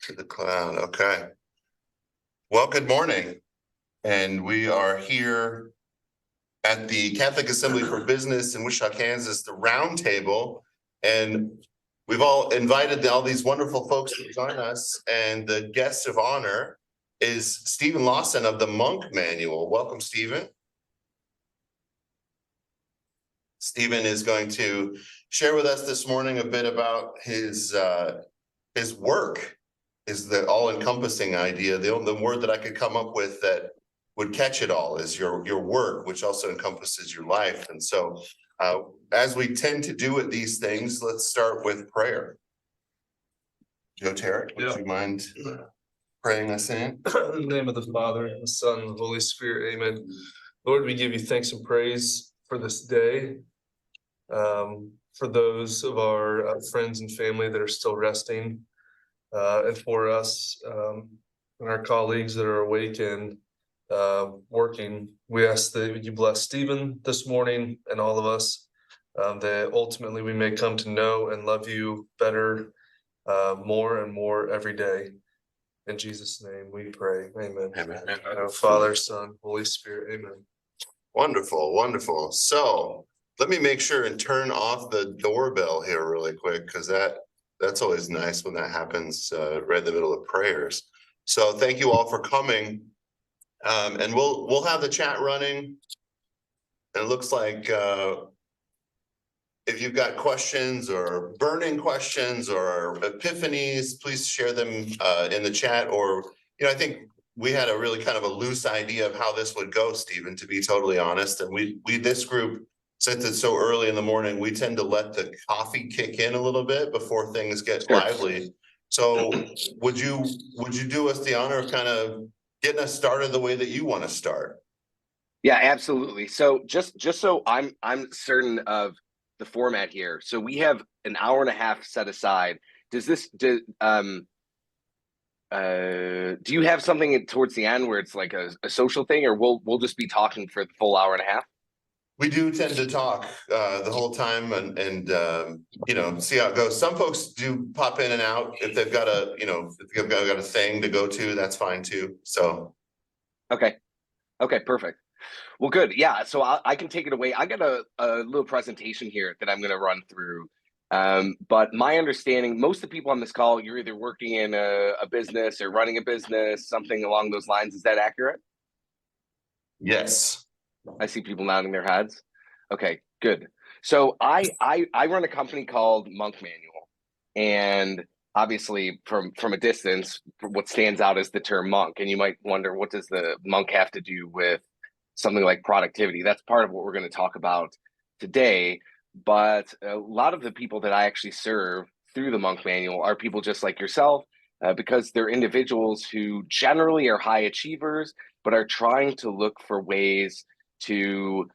To the cloud. Okay. Well, good morning. And we are here at the Catholic Assembly for Business in Wichita, Kansas, the round table. And we've all invited all these wonderful folks to join us. And the guest of honor is Stephen Lawson of the Monk Manual. Welcome, Stephen. Stephen is going to share with us this morning a bit about his work. Is the all-encompassing idea. The word that I could come up with that would catch it all is your work, which also encompasses your life. And so as we tend to do at these things, let's start with prayer. Joe Tarek, would you mind praying us in? In the name of the Father, and the Son, and the Holy Spirit, amen. Lord, we give you thanks and praise for this day, for those of our friends and family that are still resting, and for us and our colleagues that are awake and working. We ask that you bless Stephen this morning and all of us, that ultimately we may come to know and love you better, more and more every day. In Jesus' name we pray. Amen. Amen. Father, Son, Holy Spirit. Amen. Wonderful, wonderful. So let me make sure and turn off the doorbell here really quick, because that's always nice when that happens right in the middle of prayers. So thank you all for coming. And we'll have the chat running. And it looks like if you've got questions or burning questions or epiphanies, please share them in the chat. Or, I think we had a really kind of a loose idea of how this would go, Stephen, to be totally honest. And we this group, since it's so early in the morning, we tend to let the coffee kick in a little bit before things get lively. So would you do us the honor of kind of getting us started the way that you want to start? Yeah, absolutely. So just so I'm certain of the format here. So we have an hour and a half set aside. Do you have something towards the end where it's like a social thing, or we'll just be talking for the full hour and a half? We do tend to talk the whole time and see how it goes. Some folks do pop in and out if they've got a thing to go to. That's fine too. So okay, perfect. Well, good. Yeah, so I can take it away. I got a little presentation here that I'm going to run through. But my understanding, most of the people on this call, you're either working in a business or running a business, something along those lines. Is that accurate? Yes. I see people nodding their heads. Okay, good. So I run a company called Monk Manual, and obviously from a distance, what stands out is the term monk. And you might wonder, what does the monk have to do with something like productivity? That's part of what we're going to talk about today. But a lot of the people that I actually serve through the Monk Manual are people just like yourself, because they're individuals who generally are high achievers, but are trying to look for ways to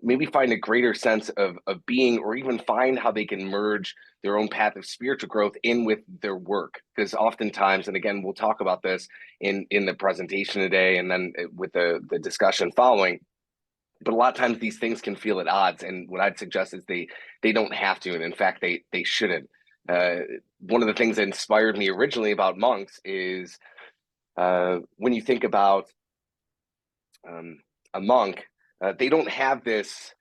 maybe find a greater sense of being, or even find how they can merge their own path of spiritual growth in with their work. Because oftentimes, and again, we'll talk about this in the presentation today and then with the discussion following, but a lot of times these things can feel at odds. And what I'd suggest is they don't have to. And in fact, they shouldn't. One of the things that inspired me originally about monks is when you think about a monk, they don't have this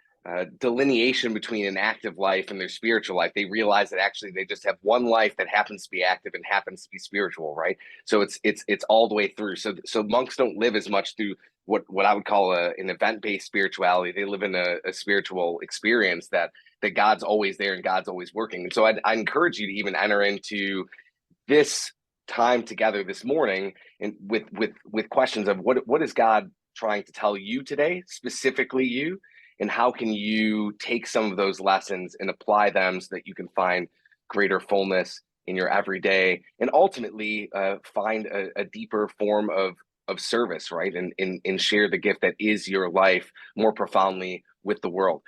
delineation between an active life and their spiritual life. They realize that actually they just have one life that happens to be active and happens to be spiritual, right? So it's all the way through. So monks don't live as much through what I would call an event-based spirituality. They live in a spiritual experience that God's always there and God's always working. And so I encourage you to even enter into this time together this morning and with questions of what is God trying to tell you today, specifically you, and how can you take some of those lessons and apply them so that you can find greater fullness in your everyday, and ultimately find a deeper form of service, right? And share the gift that is your life more profoundly with the world.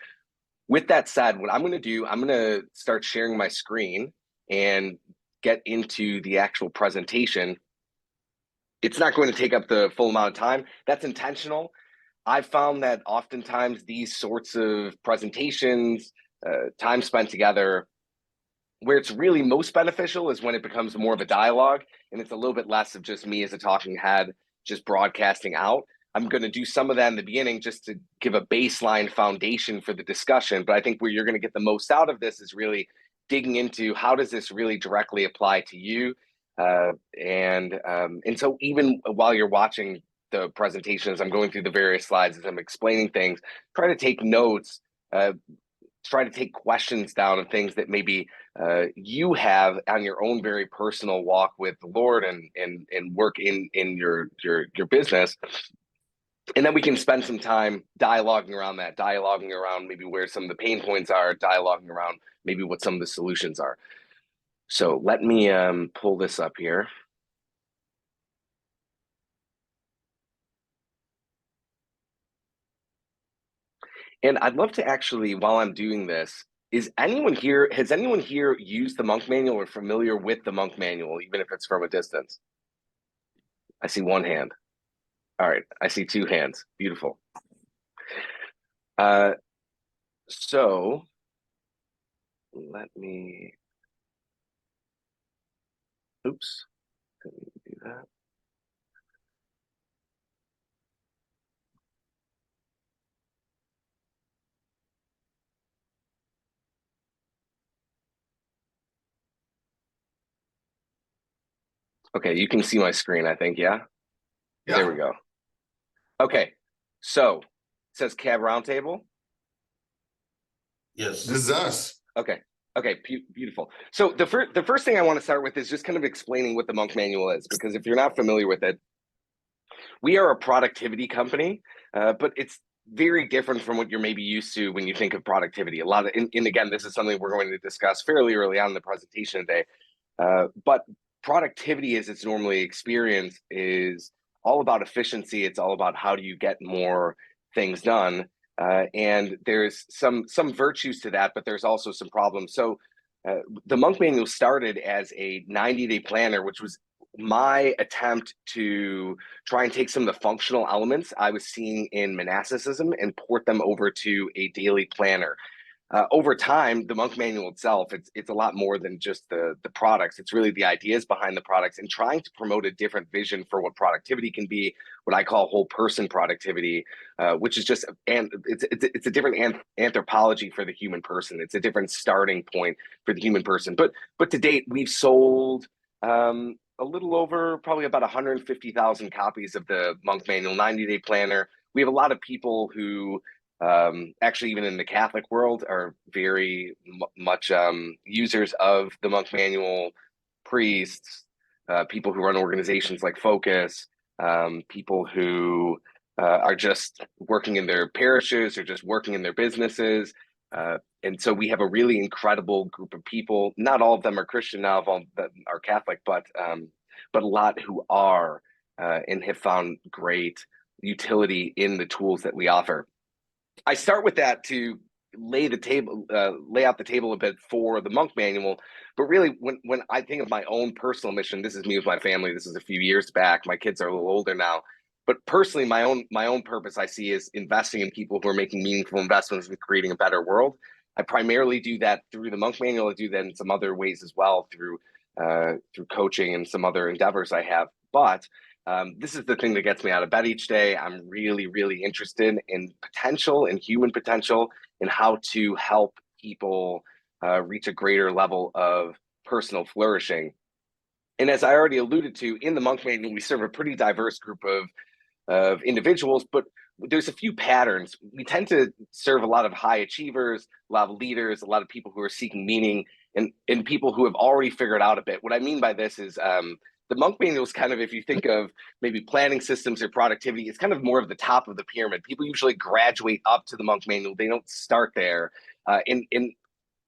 With that said, what I'm going to do, I'm going to start sharing my screen and get into the actual presentation. It's not going to take up the full amount of time. That's intentional. I've found that oftentimes these sorts of presentations, time spent together, Where it's really most beneficial is when it becomes more of a dialogue and it's a little bit less of just me as a talking head, just broadcasting out. I'm going to do some of that in the beginning just to give a baseline foundation for the discussion. But I think where you're going to get the most out of this is really digging into how does this really directly apply to you. And so even while you're watching the presentation, as I'm going through the various slides, as I'm explaining things, try to take notes, try to take questions down of things that maybe you have on your own very personal walk with the Lord and work in your business. And then we can spend some time dialoguing around that, dialoguing around maybe where some of the pain points are, dialoguing around maybe what some of the solutions are. So let me pull this up here. And I'd love to actually, while I'm doing this, has anyone here used the Monk Manual or familiar with the Monk Manual, even if it's from a distance? I see one hand. All right, I see two hands. Beautiful. So let me, oops, didn't mean to do that. Okay, you can see my screen, I think, yeah? Yeah. There we go. Okay, so it says Cab Roundtable. Yes. This is us. Okay, beautiful. So the first thing I want to start with is just kind of explaining what the Monk Manual is, because if you're not familiar with it, we are a productivity company, but it's very different from what you're maybe used to when you think of productivity. A lot of, and again, this is something we're going to discuss fairly early on in the presentation today. But productivity, as it's normally experienced, is all about efficiency. It's all about how do you get more things done. And there's some virtues to that, but there's also some problems. So the Monk Manual started as a 90-day planner, which was my attempt to try and take some of the functional elements I was seeing in monasticism and port them over to a daily planner. Over time, the Monk Manual itself, it's a lot more than just the products. It's really the ideas behind the products and trying to promote a different vision for what productivity can be, what I call whole person productivity, which is just, and it's a different anthropology for the human person. It's a different starting point for the human person. But to date, we've sold a little over probably about 150,000 copies of the Monk Manual 90-day planner. We have a lot of people who actually even in the Catholic world are very much users of the Monk Manual, priests, people who run organizations like Focus, people who are just working in their parishes or just working in their businesses. And so we have a really incredible group of people. Not all of them are Christian, not all of them are Catholic, but a lot who are and have found great utility in the tools that we offer. I start with that to lay out the table a bit for the Monk Manual. But really, when I think of my own personal mission, this is me with my family. This is a few years back. My kids are a little older now. But personally, my own purpose I see is investing in people who are making meaningful investments in creating a better world. I primarily do that through the Monk Manual. I do that in some other ways as well through coaching and some other endeavors I have. But this is the thing that gets me out of bed each day. I'm really, really interested in potential and human potential and how to help people reach a greater level of personal flourishing. And as I already alluded to, in the Monk Manual, we serve a pretty diverse group of individuals, but there's a few patterns. We tend to serve a lot of high achievers, a lot of leaders, a lot of people who are seeking meaning, and people who have already figured out a bit. What I mean by this is the Monk Manual is kind of, if you think of maybe planning systems or productivity, it's kind of more of the top of the pyramid. People usually graduate up to the Monk Manual. They don't start there. And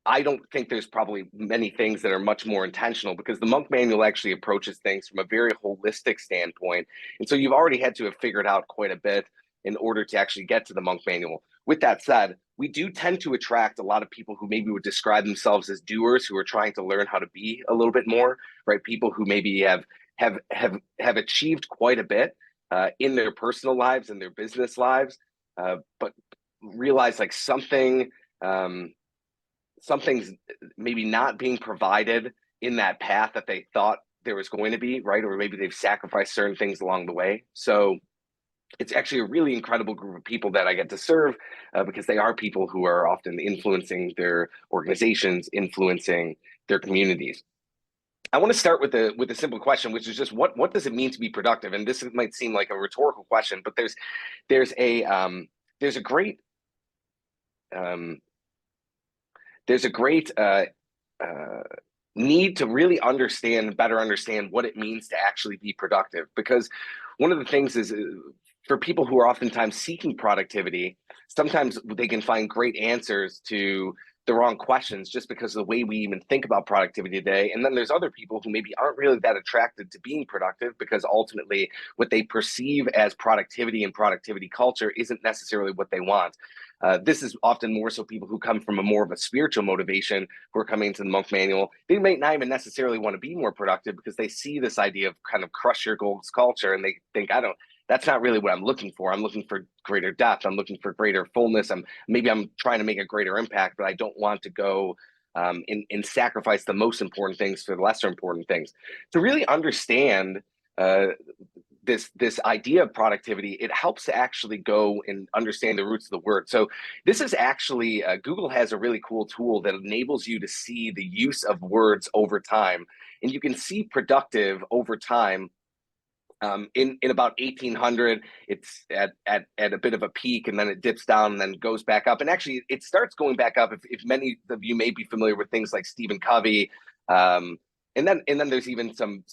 I don't think there's probably many things that are much more intentional because the Monk Manual actually approaches things from a very holistic standpoint. And so you've already had to have figured out quite a bit in order to actually get to the Monk Manual. With that said, we do tend to attract a lot of people who maybe would describe themselves as doers, who are trying to learn how to be a little bit more, right? People who maybe have achieved quite a bit in their personal lives and their business lives, but realize like something something's maybe not being provided in that path that they thought there was going to be, right? Or maybe they've sacrificed certain things along the way. So it's actually a really incredible group of people that I get to serve, because they are people who are often influencing their organizations, influencing their communities. I want to start with a simple question, which is just what does it mean to be productive? And this might seem like a rhetorical question, but there's a great need to really better understand what it means to actually be productive. Because one of the things is, for people who are oftentimes seeking productivity, sometimes they can find great answers to the wrong questions just because of the way we even think about productivity today. And then there's other people who maybe aren't really that attracted to being productive, because ultimately what they perceive as productivity and productivity culture isn't necessarily what they want. This is often more so people who come from a more of a spiritual motivation, who are coming into the monk manual. They might not even necessarily want to be more productive, because they see this idea of kind of crush your goals culture, and they think, that's not really what I'm looking for. I'm looking for greater depth. I'm looking for greater fullness. I'm trying to make a greater impact, but I don't want to go and sacrifice the most important things for the lesser important things. To really understand this idea of productivity, it helps to actually go and understand the roots of the word. So this is actually, Google has a really cool tool that enables you to see the use of words over time. And you can see productive over time. In about 1800, it's at a bit of a peak, and then it dips down and then goes back up. And actually, it starts going back up. If many of you may be familiar with things like Stephen Covey, and then there's even some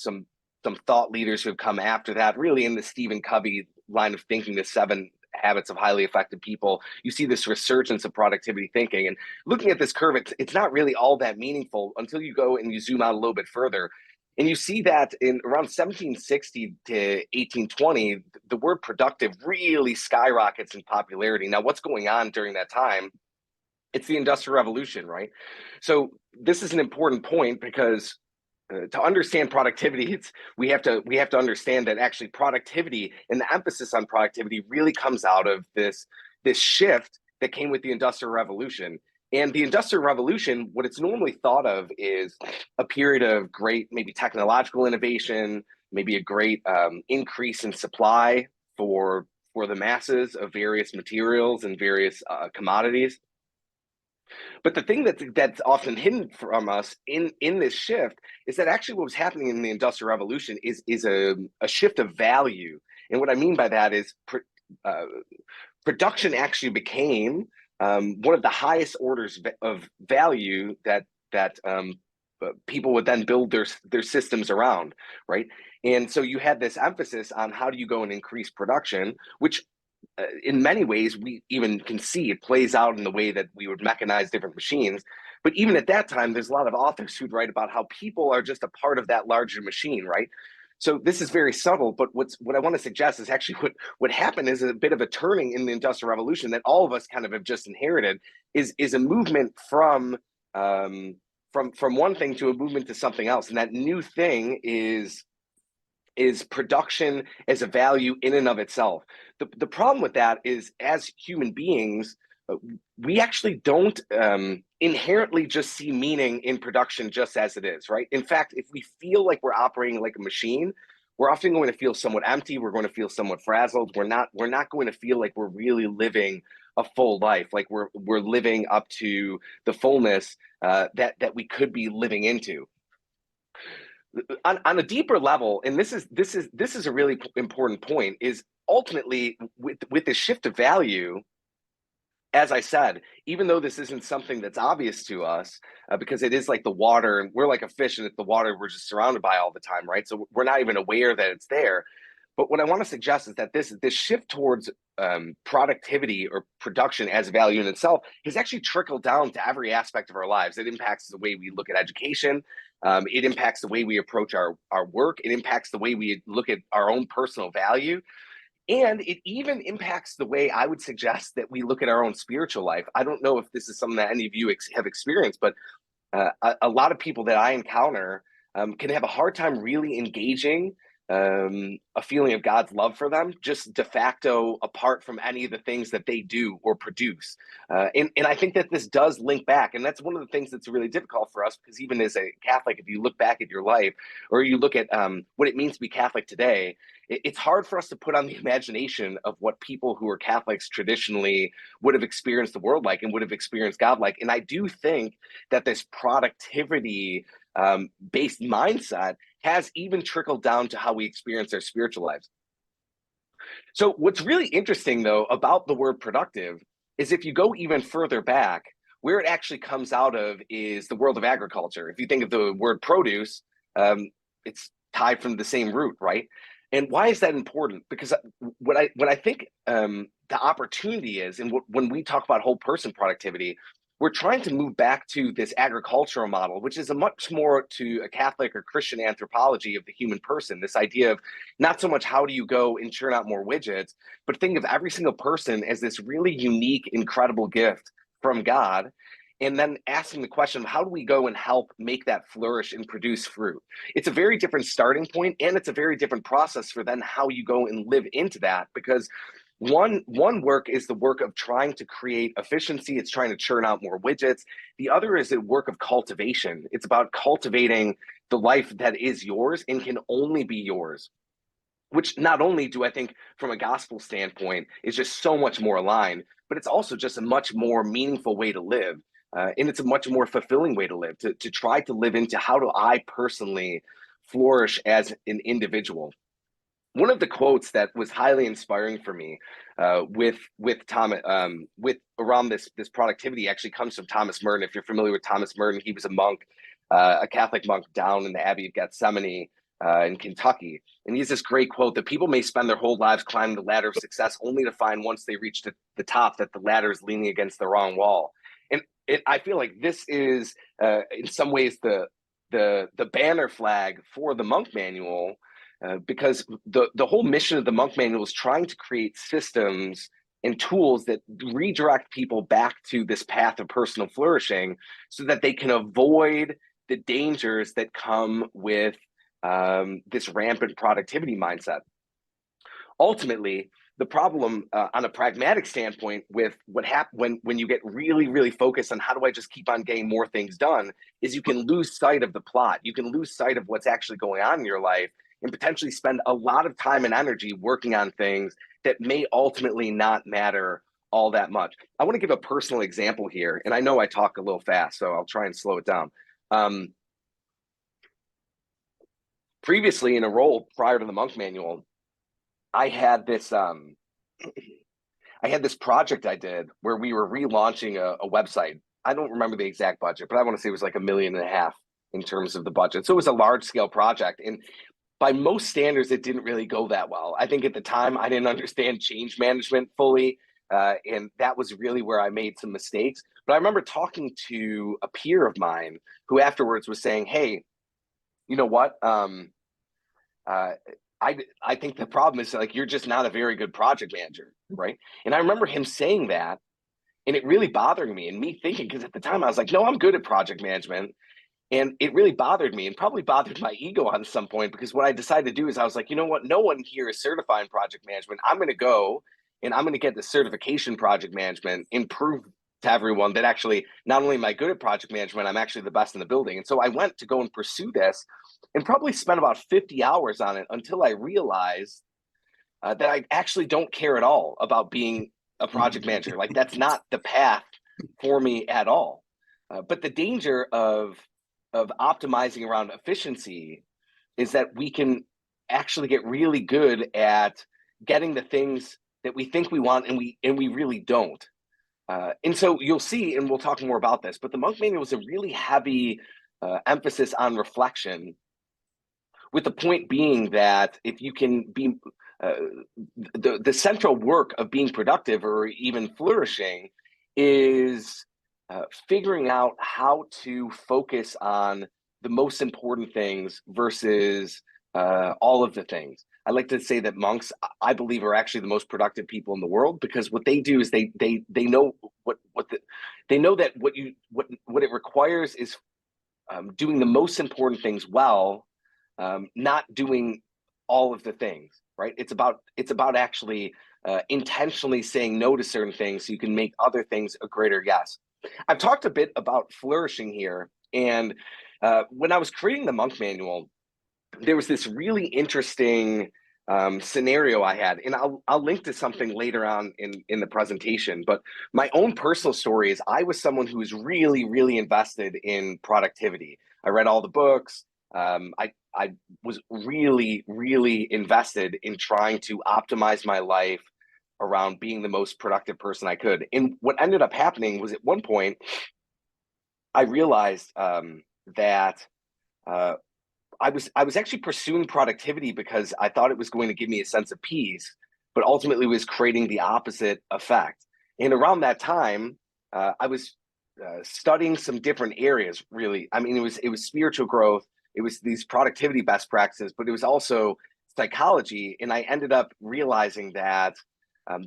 thought leaders who have come after that. Really, in the Stephen Covey line of thinking, the 7 Habits of Highly Effective People, you see this resurgence of productivity thinking. And looking at this curve, it's not really all that meaningful until you go and you zoom out a little bit further. And you see that in around 1760 to 1820, the word productive really skyrockets in popularity. Now, what's going on during that time? It's the Industrial Revolution, right? So this is an important point, because to understand productivity, we have to understand that actually productivity and the emphasis on productivity really comes out of this shift that came with the Industrial Revolution. And the Industrial Revolution, what it's normally thought of is a period of great, maybe technological innovation, maybe a great increase in supply for the masses of various materials and various commodities. But the thing that's often hidden from us in this shift is that actually what was happening in the Industrial Revolution is a shift of value. And what I mean by that is production actually became one of the highest orders of value that people would then build their systems around, right? And so you had this emphasis on how do you go and increase production, which in many ways we even can see it plays out in the way that we would mechanize different machines. But even at that time, there's a lot of authors who'd write about how people are just a part of that larger machine, right? So this is very subtle, but what I want to suggest is actually what happened is a bit of a turning in the Industrial Revolution that all of us kind of have just inherited, is a movement from one thing to a movement to something else. And that new thing is production as a value in and of itself. The problem with that is, as human beings, we actually don't inherently just see meaning in production just as it is, right? In fact, if we feel like we're operating like a machine, we're often going to feel somewhat empty. We're going to feel somewhat frazzled. We're not going to feel like we're really living a full life, like we're living up to the fullness that we could be living into. On a deeper level, and this is a really important point, is ultimately with the shift of value. As I said, even though this isn't something that's obvious to us, because it is like the water, and we're like a fish, and it's the water we're just surrounded by all the time, right? So we're not even aware that it's there. But what I want to suggest is that this shift towards productivity or production as value in itself has actually trickled down to every aspect of our lives. It impacts the way we look at education. It impacts the way we approach our work. It impacts the way we look at our own personal value. And it even impacts the way I would suggest that we look at our own spiritual life. I don't know if this is something that any of you have experienced, but a lot of people that I encounter can have a hard time really engaging a feeling of God's love for them, just de facto apart from any of the things that they do or produce. And I think that this does link back. And that's one of the things that's really difficult for us, because even as a Catholic, if you look back at your life, or you look at what it means to be Catholic today, it's hard for us to put on the imagination of what people who are Catholics traditionally would have experienced the world like and would have experienced God like. And I do think that this productivity based mindset has even trickled down to how we experience our spiritual lives. So what's really interesting, though, about the word productive is if you go even further back, where it actually comes out of is the world of agriculture. If you think of the word produce, it's tied from the same root, right? And why is that important? Because what I think the opportunity is, and when we talk about whole person productivity, we're trying to move back to this agricultural model, which is a much more to a Catholic or Christian anthropology of the human person. This idea of not so much how do you go and churn out more widgets, but think of every single person as this really unique, incredible gift from God. And then asking the question, how do we go and help make that flourish and produce fruit? It's a very different starting point, and it's a very different process for then how you go and live into that, because one work is the work of trying to create efficiency. It's trying to churn out more widgets. The other is a work of cultivation. It's about cultivating the life that is yours and can only be yours, which not only do I think from a gospel standpoint is just so much more aligned, but it's also just a much more meaningful way to live. And it's a much more fulfilling way to live, to try to live into how do I personally flourish as an individual. One of the quotes that was highly inspiring for me with Thomas, with around this productivity actually comes from Thomas Merton. If you're familiar with Thomas Merton, he was a monk, a Catholic monk down in the Abbey of Gethsemane in Kentucky. And he has this great quote that people may spend their whole lives climbing the ladder of success only to find once they reach the top that the ladder is leaning against the wrong wall. And I feel like this is in some ways the banner flag for the monk manual. Because the whole mission of the monk manual is trying to create systems and tools that redirect people back to this path of personal flourishing so that they can avoid the dangers that come with this rampant productivity mindset. Ultimately, the problem on a pragmatic standpoint with what happens when you get really, really focused on how do I just keep on getting more things done is you can lose sight of the plot. You can lose sight of what's actually going on in your life and potentially spend a lot of time and energy working on things that may ultimately not matter all that much. I want to give a personal example here, and I know I talk a little fast, so I'll try and slow it down. Previously, in a role prior to the monk manual, I had this project I did where we were relaunching a website. I don't remember the exact budget, but I want to say it was like $1.5 million in terms of the budget. So it was a large scale project, and by most standards, it didn't really go that well. I think at the time I didn't understand change management fully, and that was really where I made some mistakes. But I remember talking to a peer of mine who afterwards was saying, "Hey, you know what? I think the problem is like you're just not a very good project manager, right?" And I remember him saying that, and it really bothering me, and me thinking, because at the time I was like, "No, I'm good at project management." And it really bothered me and probably bothered my ego on some point, because what I decided to do is I was like, you know what? No one here is certified in project management. I'm going to go and I'm going to get the certification project management and prove to everyone that actually not only am I good at project management, I'm actually the best in the building. And so I went to go and pursue this and probably spent about 50 hours on it until I realized that I actually don't care at all about being a project manager. Like that's not the path for me at all. But the danger of optimizing around efficiency is that we can actually get really good at getting the things that we think we want and we really don't. And so you'll see, and we'll talk more about this, but the monk manual was a really heavy emphasis on reflection, with the point being that if you can be the central work of being productive or even flourishing is figuring out how to focus on the most important things versus all of the things. I like to say that monks, I believe, are actually the most productive people in the world, because what they do is they know they know that what it requires is doing the most important things well, not doing all of the things, right? It's about actually intentionally saying no to certain things so you can make other things a greater yes. I've talked a bit about flourishing here, and when I was creating the monk manual, there was this really interesting scenario I had, and I'll link to something later on in the presentation. But my own personal story is I was someone who was really invested in productivity. I read all the books. I was really invested in trying to optimize my life around being the most productive person I could. And what ended up happening was at one point I realized that I was actually pursuing productivity because I thought it was going to give me a sense of peace, but ultimately was creating the opposite effect. And around that time, I was studying some different areas. Really, I mean, it was spiritual growth, it was these productivity best practices, but it was also psychology. And I ended up realizing that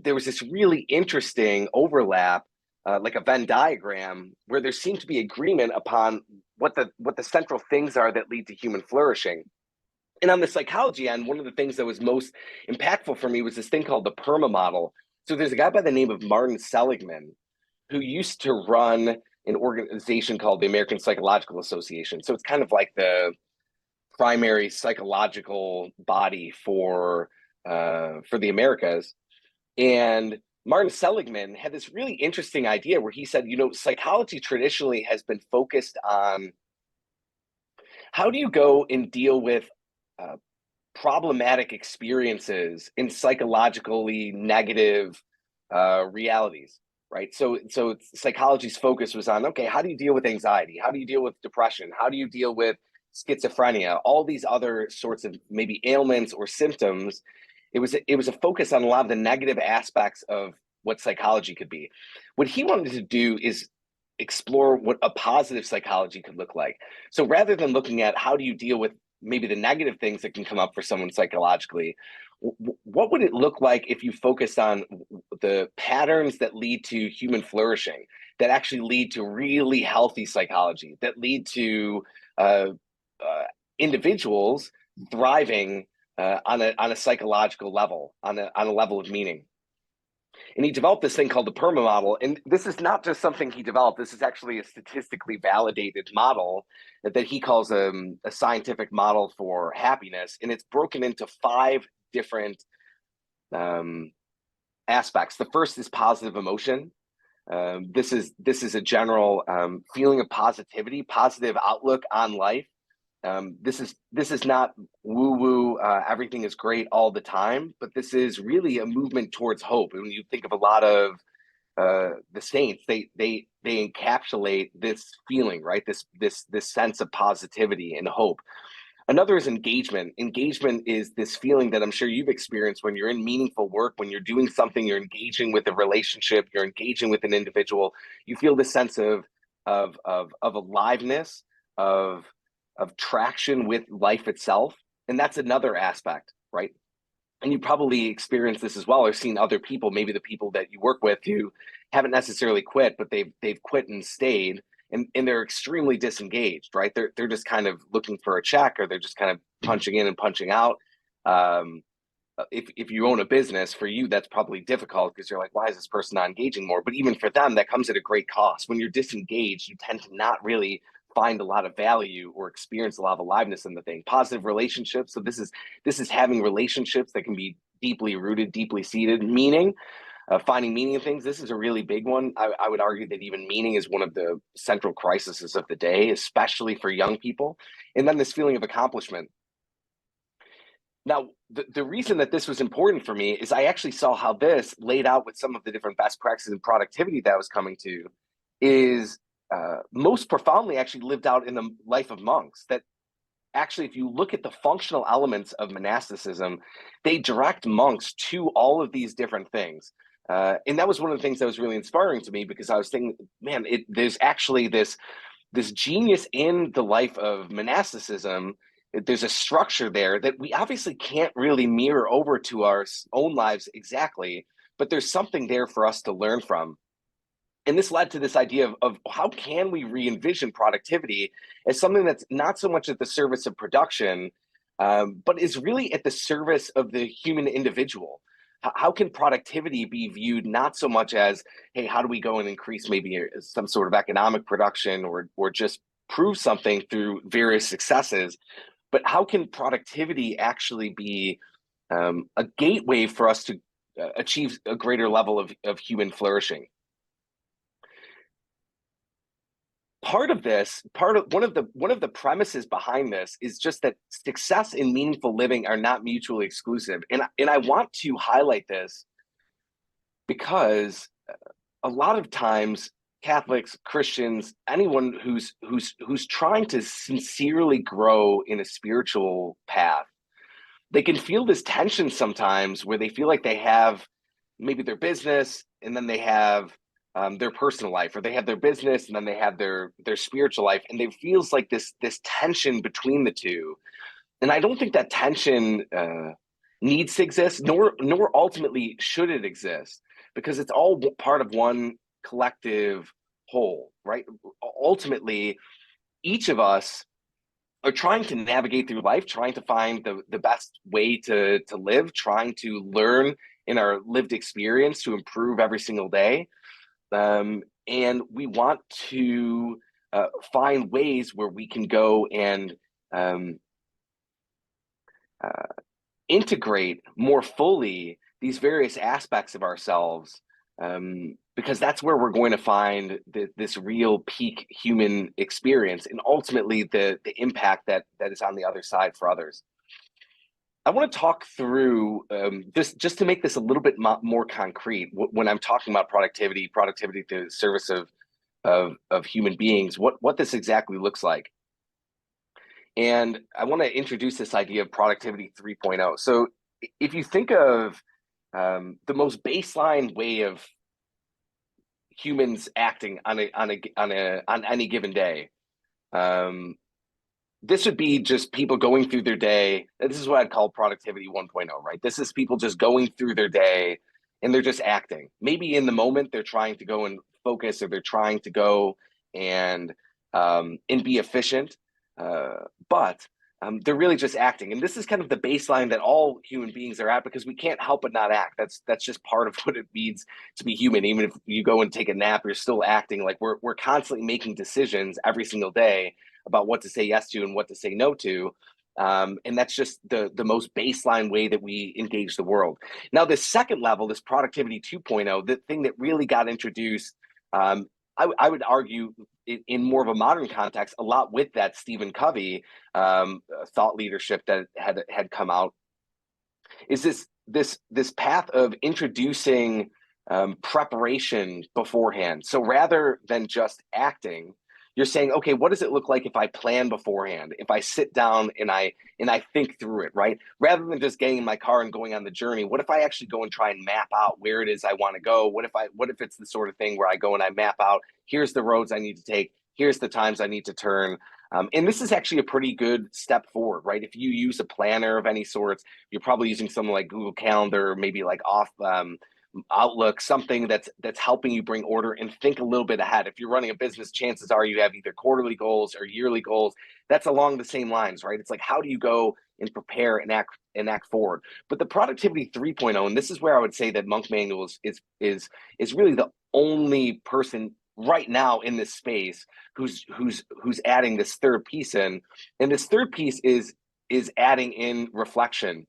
there was this really interesting overlap, like a Venn diagram, where there seemed to be agreement upon what the central things are that lead to human flourishing. And on the psychology end, one of the things that was most impactful for me was this thing called the PERMA model. So there's a guy by the name of Martin Seligman who used to run an organization called the American Psychological Association. So it's kind of like the primary psychological body for the Americas. And Martin Seligman had this really interesting idea where he said, psychology traditionally has been focused on how do you go and deal with problematic experiences in psychologically negative realities, right? So psychology's focus was on, okay, how do you deal with anxiety? How do you deal with depression? How do you deal with schizophrenia? All these other sorts of maybe ailments or symptoms. It was a focus on a lot of the negative aspects of what psychology could be. What he wanted to do is explore what a positive psychology could look like. So rather than looking at how do you deal with maybe the negative things that can come up for someone psychologically, what would it look like if you focused on the patterns that lead to human flourishing, that actually lead to really healthy psychology, that lead to individuals thriving on a psychological level, on a level of meaning. And he developed this thing called the PERMA model. And this is not just something he developed. This is actually a statistically validated model that he calls a scientific model for happiness. And it's broken into 5 different aspects. The first is positive emotion. This is a general feeling of positivity, positive outlook on life. This is not woo-woo, everything is great all the time, but this is really a movement towards hope. And when you think of a lot of the saints, they encapsulate this feeling, right? This sense of positivity and hope. Another is engagement. Engagement is this feeling that I'm sure you've experienced when you're in meaningful work, when you're doing something, you're engaging with a relationship, you're engaging with an individual. You feel this sense of aliveness, of traction with life itself. And that's another aspect, right? And you probably experienced this as well, or seen other people, maybe the people that you work with who haven't necessarily quit, but they've quit and stayed, and they're extremely disengaged, right? They're just kind of looking for a check, or they're just kind of punching in and punching out. If you own a business, for you, that's probably difficult because you're like, why is this person not engaging more? But even for them, that comes at a great cost. When you're disengaged, you tend to not really find a lot of value or experience a lot of aliveness in the thing. Positive relationships. So this is having relationships that can be deeply rooted, deeply seated. Meaning, finding meaning in things. This is a really big one. I would argue that even meaning is one of the central crises of the day, especially for young people. And then this feeling of accomplishment. Now, the reason that this was important for me is I actually saw how this laid out with some of the different best practices and productivity that I was coming to is most profoundly actually lived out in the life of monks. That actually, if you look at the functional elements of monasticism, they direct monks to all of these different things. And that was one of the things that was really inspiring to me, because I was thinking, man, there's actually this genius in the life of monasticism. There's a structure there that we obviously can't really mirror over to our own lives exactly, but there's something there for us to learn from. And this led to this idea of how can we re-envision productivity as something that's not so much at the service of production, but is really at the service of the human individual. How can productivity be viewed not so much as, hey, how do we go and increase maybe some sort of economic production or just prove something through various successes, but how can productivity actually be a gateway for us to achieve a greater level of human flourishing? Part of one of the premises behind this is just that success and meaningful living are not mutually exclusive, and I want to highlight this because a lot of times Catholics, Christians, anyone who's trying to sincerely grow in a spiritual path, they can feel this tension sometimes where they feel like they have maybe their business and then they have their personal life, or they have their business and then they have their spiritual life, and it feels like this tension between the two. And I don't think that tension needs to exist, nor ultimately should it exist, because it's all part of one collective whole, right? Ultimately, each of us are trying to navigate through life, trying to find the best way to live, trying to learn in our lived experience to improve every single day. And we want to find ways where we can go and um, uh, integrate more fully these various aspects of ourselves, because that's where we're going to find this real peak human experience and ultimately the impact that is on the other side for others. I want to talk through this just to make this a little bit more concrete. When I'm talking about productivity to the service of human beings, what this exactly looks like. And I want to introduce this idea of productivity 3.0. So if you think of the most baseline way of humans acting on any given day, this would be just people going through their day. This is what I'd call productivity 1.0, right? This is people just going through their day and they're just acting. Maybe in the moment they're trying to go and focus, or they're trying to go and be efficient, but they're really just acting. And this is kind of the baseline that all human beings are at, because we can't help but not act. That's just part of what it means to be human. Even if you go and take a nap, you're still acting. Like we're constantly making decisions every single day about what to say yes to and what to say no to. And that's just the most baseline way that we engage the world. Now, this second level, this productivity 2.0, the thing that really got introduced, I would argue in more of a modern context, a lot with that Stephen Covey thought leadership that had come out, is this path of introducing preparation beforehand. So rather than just acting, you're saying, okay, what does it look like if I plan beforehand? If I sit down and I think through it, right? Rather than just getting in my car and going on the journey, what if I actually go and try and map out where it is I want to go? What if it's the sort of thing where I go and I map out, here's the roads I need to take, here's the times I need to turn. And this is actually a pretty good step forward, right? If you use a planner of any sorts, you're probably using something like Google Calendar, maybe like Outlook, something that's helping you bring order and think a little bit ahead. If you're running a business, chances are you have either quarterly goals or yearly goals. That's along the same lines, right? It's like, how do you go and prepare and act forward? But the productivity 3.0, and this is where I would say that Monk Manual is really the only person right now in this space who's adding this third piece in. And this third piece is adding in reflection.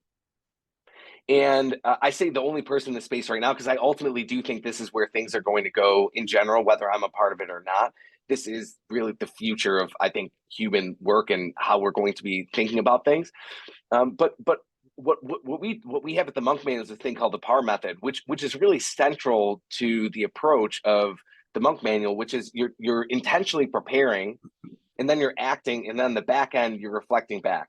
And I say the only person in the space right now because I ultimately do think this is where things are going to go in general, whether I'm a part of it or not. This is really the future of, I think, human work and how we're going to be thinking about things. But what we have at the Monk Manual is a thing called the PAR method, which is really central to the approach of the Monk Manual, which is you're intentionally preparing, and then you're acting, and then the back end you're reflecting back.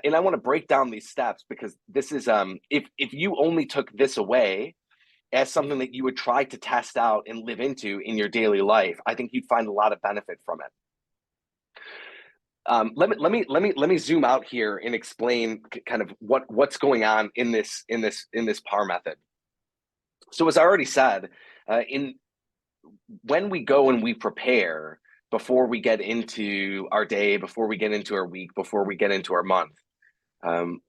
And I want to break down these steps because this is if you only took this away as something that you would try to test out and live into in your daily life, I think you'd find a lot of benefit from it. Let me zoom out here and explain kind of what's going on in this PAR method. So as I already said, when we go and we prepare before we get into our day, before we get into our week, before we get into our month,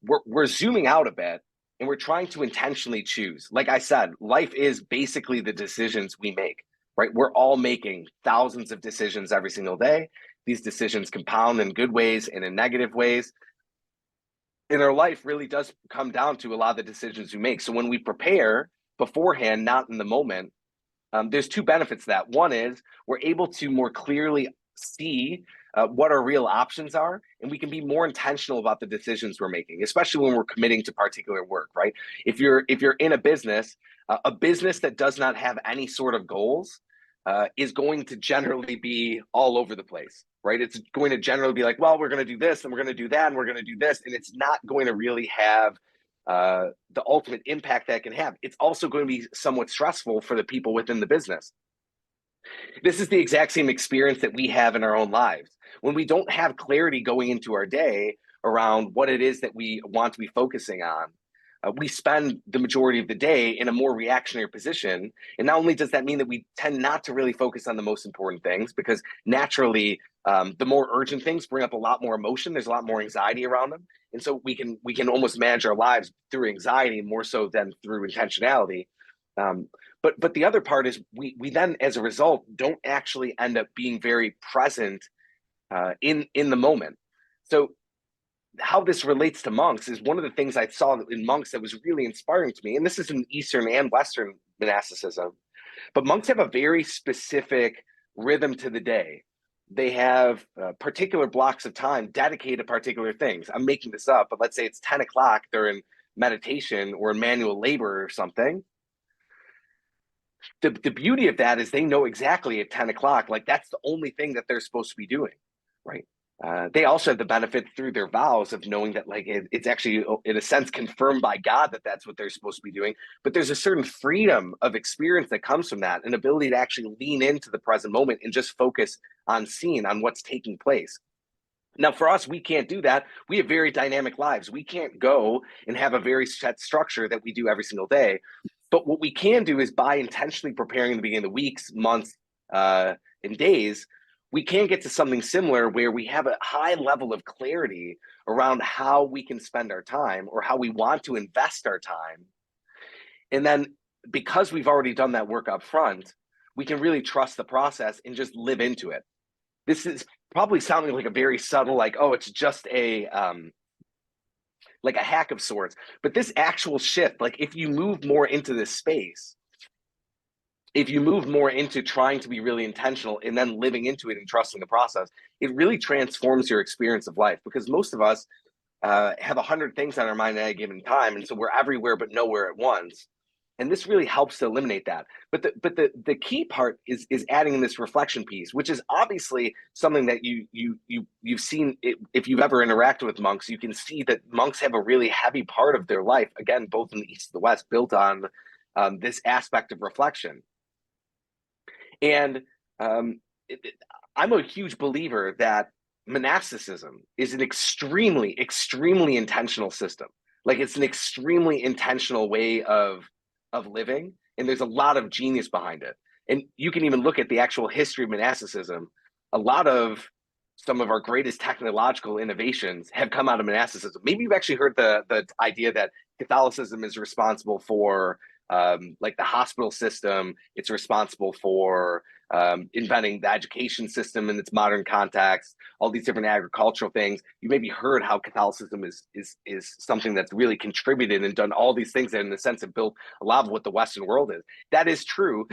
we're zooming out a bit and we're trying to intentionally choose. Like I said, life is basically the decisions we make, right? We're all making thousands of decisions every single day. These decisions compound in good ways and in negative ways. And our life really does come down to a lot of the decisions we make. So when we prepare beforehand, not in the moment, there's two benefits to that. One is we're able to more clearly see what our real options are, and we can be more intentional about the decisions we're making, especially when we're committing to particular work, right? If you're in a business that does not have any sort of goals is going to generally be all over the place, right? It's going to generally be like, well, we're going to do this and we're going to do that and we're going to do this, and it's not going to really have the ultimate impact that can have. It's also going to be somewhat stressful for the people within the business. This is the exact same experience that we have in our own lives. When we don't have clarity going into our day around what it is that we want to be focusing on, we spend the majority of the day in a more reactionary position. And not only does that mean that we tend not to really focus on the most important things, because naturally, the more urgent things bring up a lot more emotion. There's a lot more anxiety around them. And so we can almost manage our lives through anxiety more so than through intentionality. But the other part is we then, as a result, don't actually end up being very present in the moment. So how this relates to monks is one of the things I saw in monks that was really inspiring to me. And this is in Eastern and Western monasticism. But monks have a very specific rhythm to the day. They have particular blocks of time dedicated to particular things. I'm making this up, but let's say it's 10 o'clock, they're in meditation or in manual labor or something. The beauty of that is they know exactly at 10 o'clock, like that's the only thing that they're supposed to be doing, right? They also have the benefit through their vows of knowing that like it's actually in a sense confirmed by God that that's what they're supposed to be doing. But there's a certain freedom of experience that comes from that, an ability to actually lean into the present moment and just focus on seeing on what's taking place. Now, for us, we can't do that. We have very dynamic lives. We can't go and have a very set structure that we do every single day. But what we can do is by intentionally preparing in the beginning of the weeks, months, and days, we can get to something similar where we have a high level of clarity around how we can spend our time or how we want to invest our time. And then because we've already done that work up front, we can really trust the process and just live into it. This is probably sounding like a very subtle, like, oh, it's just a hack of sorts. But this actual shift, like if you move more into this space, if you move more into trying to be really intentional and then living into it and trusting the process, it really transforms your experience of life, because most of us have 100 things on our mind at a given time. And so we're everywhere but nowhere at once. And this really helps to eliminate that. But the key part is adding in this reflection piece, which is obviously something that you've seen. If you've ever interacted with monks, you can see that monks have a really heavy part of their life, again, both in the East and the West, built on this aspect of reflection. And I'm a huge believer that monasticism is an extremely, extremely intentional system. Like it's an extremely intentional way of living, and there's a lot of genius behind it. And you can even look at the actual history of monasticism. A lot of some of our greatest technological innovations have come out of monasticism. Maybe you've actually heard the idea that Catholicism is responsible for like the hospital system. It's responsible for inventing the education system in its modern context, all these different agricultural things. You maybe heard how Catholicism is something that's really contributed and done all these things that in a sense have built a lot of what the Western world is. That is true.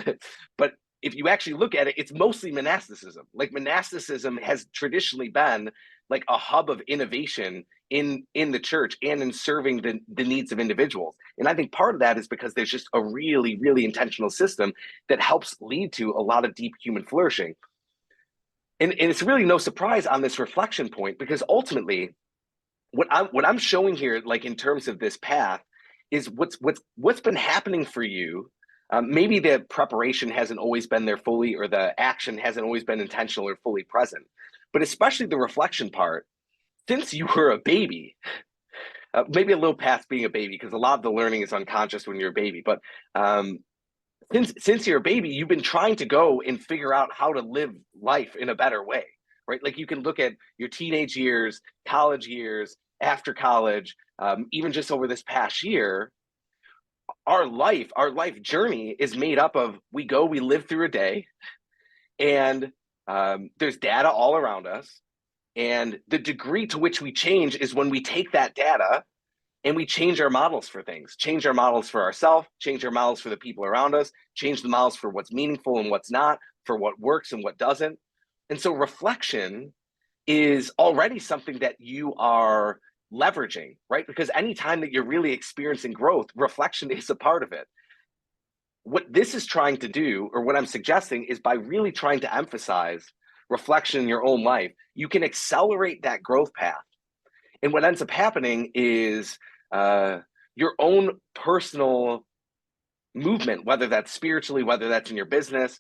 But if you actually look at it, it's mostly monasticism. Like monasticism has traditionally been like a hub of innovation in the church and in serving the needs of individuals. And I think part of that is because there's just a really, really intentional system that helps lead to a lot of deep human flourishing. And it's really no surprise on this reflection point, because ultimately what I'm showing here, like in terms of this path, is what's been happening for you. Maybe the preparation hasn't always been there fully, or the action hasn't always been intentional or fully present, but especially the reflection part. Since you were a baby, maybe a little past being a baby, because a lot of the learning is unconscious when you're a baby, but since you're a baby, you've been trying to go and figure out how to live life in a better way, right? Like you can look at your teenage years, college years, after college, even just over this past year, our life journey is made up of we live through a day, and there's data all around us. And the degree to which we change is when we take that data and we change our models for things, change our models for ourselves, change our models for the people around us, change the models for what's meaningful and what's not, for what works and what doesn't. And so reflection is already something that you are leveraging, right? Because anytime that you're really experiencing growth, reflection is a part of it. What this is trying to do, or what I'm suggesting, is by really trying to emphasize reflection in your own life, you can accelerate that growth path. And what ends up happening is your own personal movement, whether that's spiritually, whether that's in your business,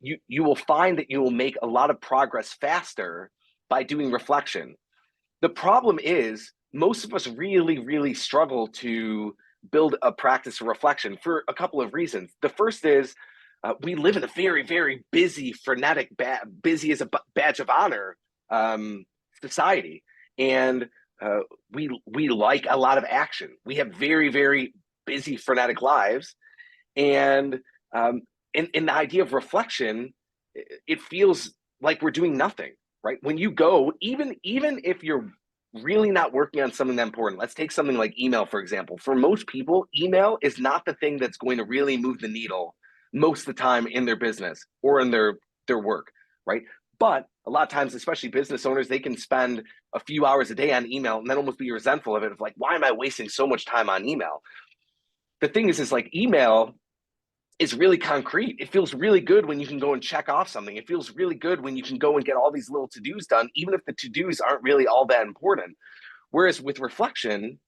you will find that you will make a lot of progress faster by doing reflection. The problem is most of us really, really struggle to build a practice of reflection for a couple of reasons. The first is we live in a very, very busy, frenetic, busy as a badge of honor society. And we like a lot of action. We have very, very busy, frenetic lives. And in the idea of reflection, it feels like we're doing nothing, right? When you go, even if you're really not working on something that important, let's take something like email, for example. For most people, email is not the thing that's going to really move the needle most of the time in their business or in their work, right? But a lot of times, especially business owners, they can spend a few hours a day on email and then almost be resentful of it, of like, why am I wasting so much time on email? The thing is like email is really concrete. It feels really good when you can go and check off something. It feels really good when you can go and get all these little to-dos done, even if the to-dos aren't really all that important. Whereas with reflection,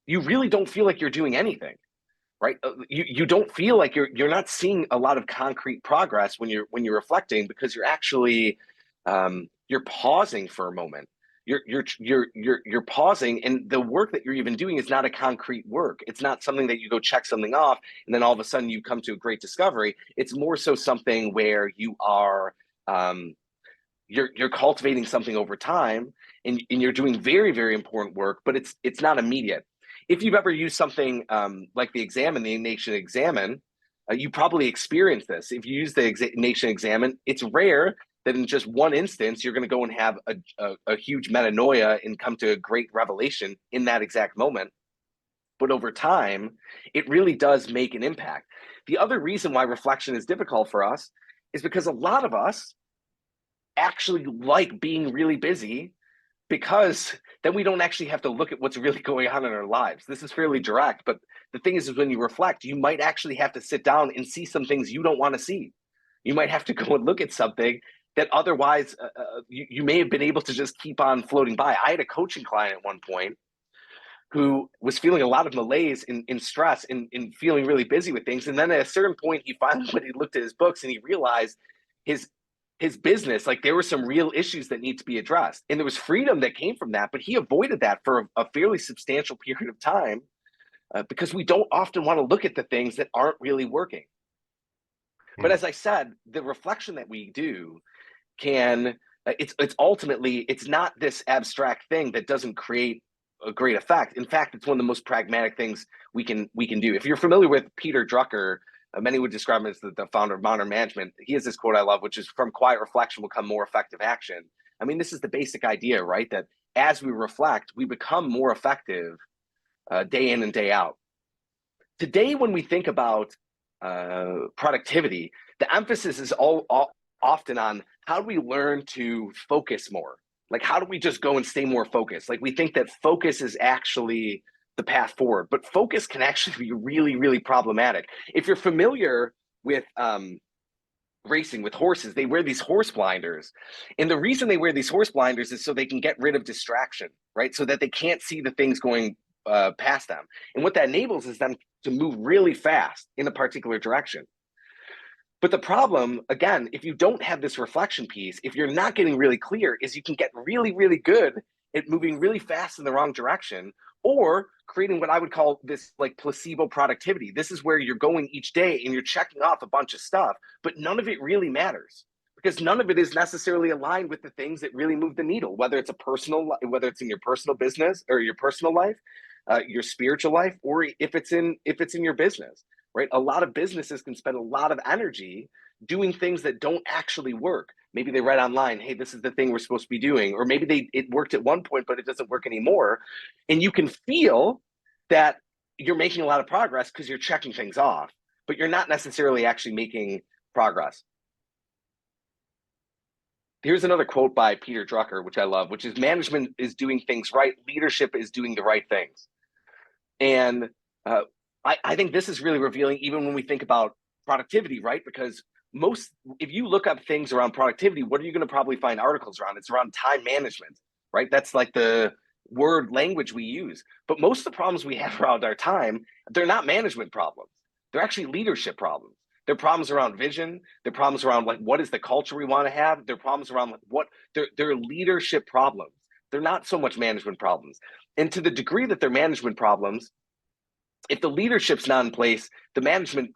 you really don't feel like you're doing anything, right? You don't feel like you're not seeing a lot of concrete progress when you're reflecting, because you're actually you're pausing for a moment. You're pausing, and the work that you're even doing is not a concrete work. It's not something that you go check something off and then all of a sudden you come to a great discovery. It's more so something where you are you're cultivating something over time, and you're doing very, very important work, but it's not immediate. If you've ever used something like the Examine, the Nation Examine, you probably experienced this. If you use the Nation Examine, it's rare that in just one instance, you're going to go and have a huge metanoia and come to a great revelation in that exact moment. But over time, it really does make an impact. The other reason why reflection is difficult for us is because a lot of us actually like being really busy, because then we don't actually have to look at what's really going on in our lives. This is fairly direct, but the thing is when you reflect, you might actually have to sit down and see some things you don't want to see. You might have to go and look at something that otherwise you may have been able to just keep on floating by. I had a coaching client at one point who was feeling a lot of malaise and stress and feeling really busy with things. And then at a certain point, he finally went and looked at his books and he realized his business, like there were some real issues that need to be addressed. And there was freedom that came from that, but he avoided that for a fairly substantial period of time because we don't often want to look at the things that aren't really working. But as I said, the reflection that we do can, it's ultimately, it's not this abstract thing that doesn't create a great effect. In fact, it's one of the most pragmatic things we can do. If you're familiar with Peter Drucker, many would describe him as the founder of modern management. He has this quote I love, which is, "From quiet reflection will come more effective action." I mean, this is the basic idea, right? That as we reflect, we become more effective day in and day out. Today, when we think about productivity, the emphasis is all often on how do we learn to focus more? Like, how do we just go and stay more focused? Like, we think that focus is actually the path forward, but focus can actually be really, really problematic. If you're familiar with racing with horses, they wear these horse blinders. And the reason they wear these horse blinders is so they can get rid of distraction, right? So that they can't see the things going past them. And what that enables is them to move really fast in a particular direction. But the problem, again, if you don't have this reflection piece, if you're not getting really clear, is you can get really, really good at moving really fast in the wrong direction, or creating what I would call this like placebo productivity. This is where you're going each day and you're checking off a bunch of stuff, but none of it really matters because none of it is necessarily aligned with the things that really move the needle, whether it's in your personal business or your personal life, your spiritual life, or if it's in your business, right? A lot of businesses can spend a lot of energy doing things that don't actually work. Maybe they read online, hey, this is the thing we're supposed to be doing, or maybe it worked at one point, but it doesn't work anymore. And you can feel that you're making a lot of progress because you're checking things off, but you're not necessarily actually making progress. Here's another quote by Peter Drucker, which I love, which is, management is doing things right, leadership is doing the right things. And I think this is really revealing even when we think about productivity, right? Because if you look up things around productivity, what are you going to probably find articles around? It's around time management, right? That's like the word language we use. But most of the problems we have around our time, they're not management problems. They're actually leadership problems. They're problems around vision. They're problems around like, what is the culture we want to have? They're problems around like they're leadership problems. They're not so much management problems. And to the degree that they're management problems, if the leadership's not in place, the management,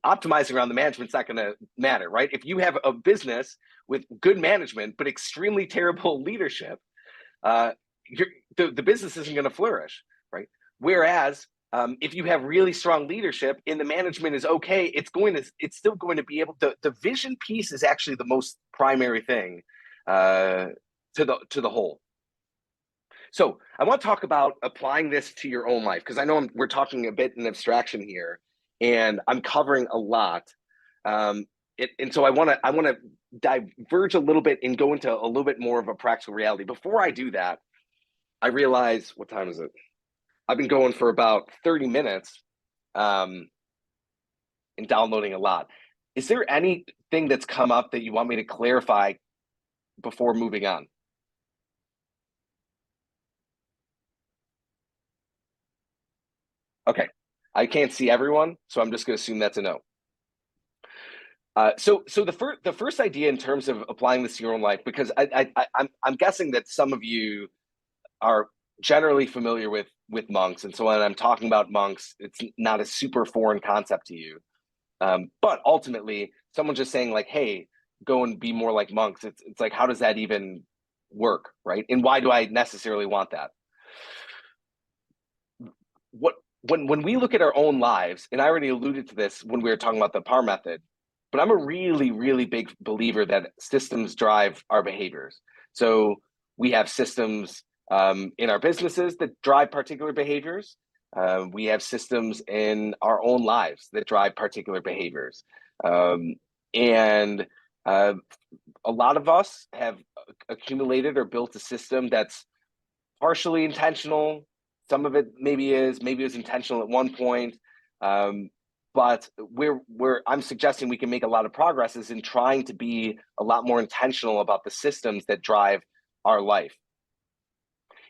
optimizing around the management's not going to matter, right? If you have a business with good management but extremely terrible leadership, the business isn't going to flourish, right? Whereas if you have really strong leadership and the management is okay, it's still going to be able to. The vision piece is actually the most primary thing to the whole. So I want to talk about applying this to your own life, because I know we're talking a bit in abstraction here, and I'm covering a lot. And so I want to diverge a little bit and go into a little bit more of a practical reality. Before I do that, I realize, what time is it? I've been going for about 30 minutes and downloading a lot. Is there anything that's come up that you want me to clarify before moving on? Okay, I can't see everyone, so I'm just going to assume that's a no. So the first idea in terms of applying this to your own life, because I'm guessing that some of you are generally familiar with monks, and so when I'm talking about monks, it's not a super foreign concept to you. But ultimately, someone just saying like, "Hey, go and be more like monks." It's like, how does that even work, right? And why do I necessarily want that? When we look at our own lives, and I already alluded to this when we were talking about the PAR method, but I'm a really, really big believer that systems drive our behaviors. So we have systems in our businesses that drive particular behaviors. We have systems in our own lives that drive particular behaviors. And a lot of us have accumulated or built a system that's partially intentional. Some of it maybe it was intentional at one point. But where I'm suggesting we can make a lot of progress is in trying to be a lot more intentional about the systems that drive our life.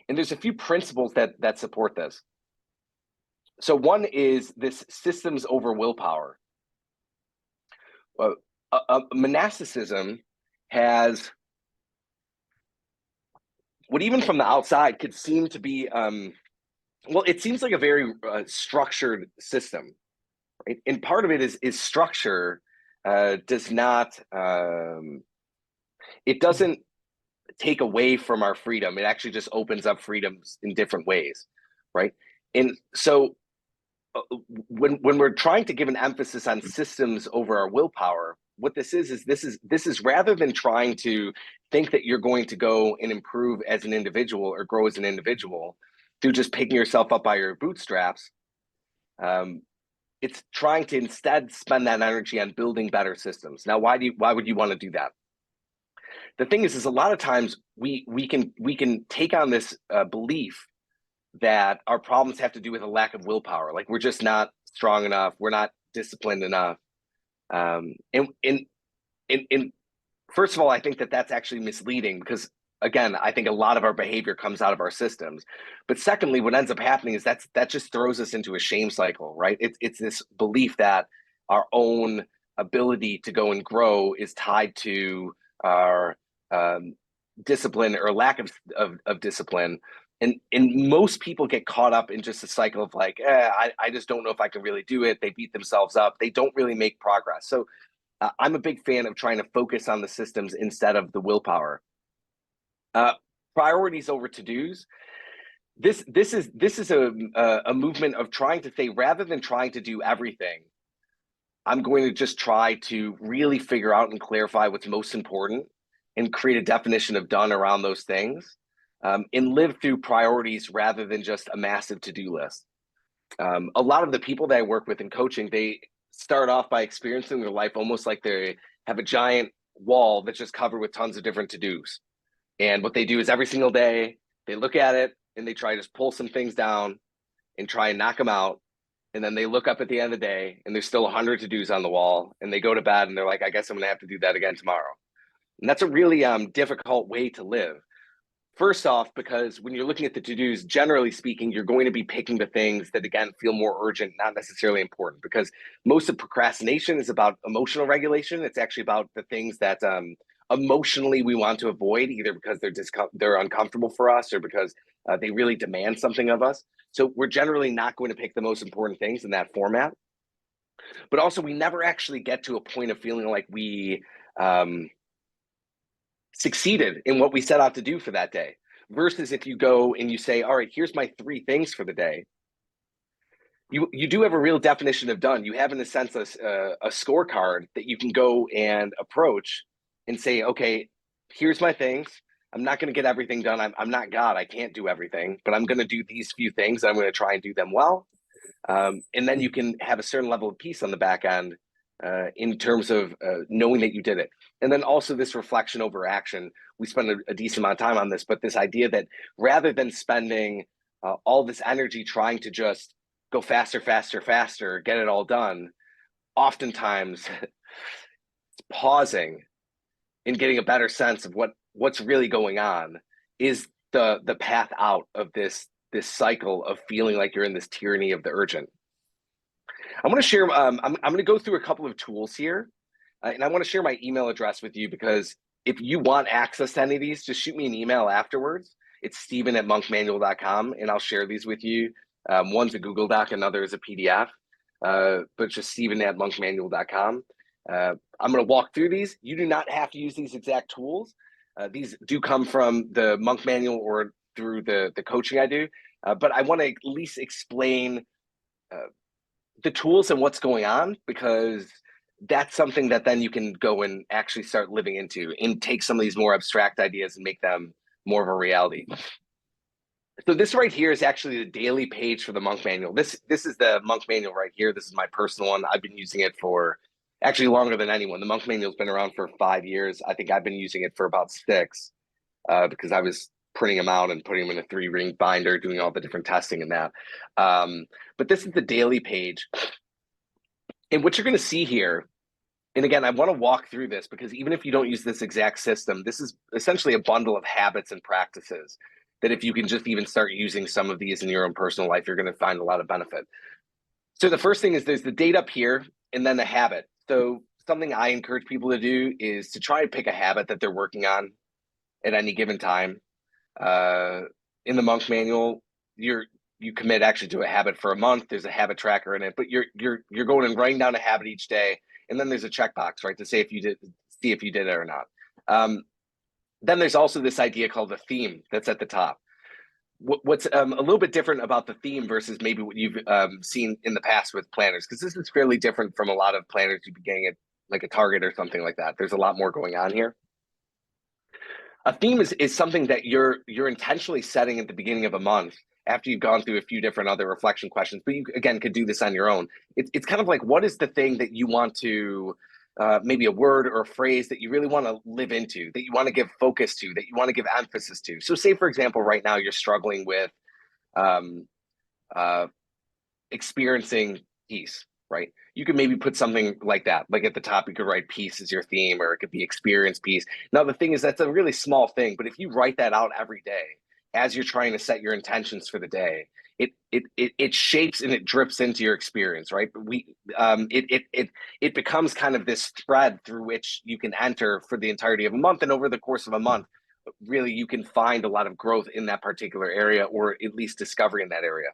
And there's a few principles that support this. So one is this systems over willpower. Monasticism has what even from the outside could seem to be, it seems like a very structured system, right? And part of it is structure does not, it doesn't take away from our freedom. It actually just opens up freedoms in different ways, right? And so when we're trying to give an emphasis on systems over our willpower, what this is rather than trying to think that you're going to go and improve as an individual or grow as an individual through just picking yourself up by your bootstraps, it's trying to instead spend that energy on building better systems. Now, why would you want to do that? The thing is a lot of times we can take on this belief that our problems have to do with a lack of willpower. Like we're just not strong enough. We're not disciplined enough. And first of all, I think that that's actually misleading because, again, I think a lot of our behavior comes out of our systems. But secondly, what ends up happening is that just throws us into a shame cycle, right? It's this belief that our own ability to go and grow is tied to our discipline or lack of discipline. And most people get caught up in just a cycle of like, I just don't know if I can really do it. They beat themselves up. They don't really make progress. So I'm a big fan of trying to focus on the systems instead of the willpower. Priorities over to-dos. This is a movement of trying to say, rather than trying to do everything, I'm going to just try to really figure out and clarify what's most important and create a definition of done around those things, and live through priorities rather than just a massive to-do list. A lot of the people that I work with in coaching, they start off by experiencing their life almost like they have a giant wall that's just covered with tons of different to-dos. And what they do is every single day, they look at it and they try to just pull some things down and try and knock them out. And then they look up at the end of the day and there's still 100 to-dos on the wall, and they go to bed and they're like, I guess I'm gonna have to do that again tomorrow. And that's a really difficult way to live. First off, because when you're looking at the to-dos, generally speaking, you're going to be picking the things that, again, feel more urgent, not necessarily important, because most of procrastination is about emotional regulation. It's actually about the things that emotionally we want to avoid, either because they're uncomfortable for us or because they really demand something of us. So we're generally not going to pick the most important things in that format. But also, we never actually get to a point of feeling like we succeeded in what we set out to do for that day. Versus if you go and you say, all right, here's my 3 things for the day. You do have a real definition of done. You have, in a sense, a scorecard that you can go and approach and say, okay, here's my things. I'm not going to get everything done. I'm not God. I can't do everything, but I'm going to do these few things. I'm going to try and do them well. And then you can have a certain level of peace on the back end in terms of knowing that you did it. And then also this reflection over action. We spend a decent amount of time on this, but this idea that rather than spending all this energy trying to just go faster, get it all done, oftentimes pausing and getting a better sense of what's really going on is the path out of this cycle of feeling like you're in this tyranny of the urgent. I'm going to share, I'm going to go through a couple of tools here, and I want to share my email address with you, because if you want access to any of these, just shoot me an email afterwards. It's Steven@monkmanual.com, and I'll share these with you. One's a Google Doc, another is a PDF, but just Steven@monkmanual.com. I'm going to walk through these. You do not have to use these exact tools. These do come from the Monk Manual or through the coaching I do, but I want to at least explain the tools and what's going on, because that's something that then you can go and actually start living into and take some of these more abstract ideas and make them more of a reality. So this right here is actually the daily page for the Monk Manual. This is the Monk Manual right here. This is my personal one. I've been using it for actually longer than anyone. The Monk Manual's been around for 5 years. I think I've been using it for about 6 because I was printing them out and putting them in a 3-ring binder, doing all the different testing and that. But this is the daily page. And what you're going to see here, and again, I want to walk through this because even if you don't use this exact system, this is essentially a bundle of habits and practices that if you can just even start using some of these in your own personal life, you're going to find a lot of benefit. So the first thing is there's the date up here and then the habit. So something I encourage people to do is to try and pick a habit that they're working on at any given time. In the Monk Manual, you commit actually to a habit for a month. There's a habit tracker in it, but you're going and writing down a habit each day, and then there's a checkbox, right, to say if you did it or not. Then there's also this idea called a theme that's at the top. What's a little bit different about the theme versus maybe what you've seen in the past with planners, because this is fairly different from a lot of planners you'd be getting at like a Target or something like that. There's a lot more going on here. A theme is something that you're intentionally setting at the beginning of a month after you've gone through a few different other reflection questions, but you, again, could do this on your own. It's kind of like, what is the thing that you want to, maybe a word or a phrase that you really want to live into, that you want to give focus to, that you want to give emphasis to. So say, for example, right now you're struggling with experiencing peace, right? You could maybe put something like that, like at the top, you could write peace as your theme, or it could be experience peace. Now, the thing is, that's a really small thing, but if you write that out every day, as you're trying to set your intentions for the day, it shapes and it drips into your experience, right? It becomes kind of this thread through which you can enter for the entirety of a month, and over the course of a month, really you can find a lot of growth in that particular area, or at least discovery in that area.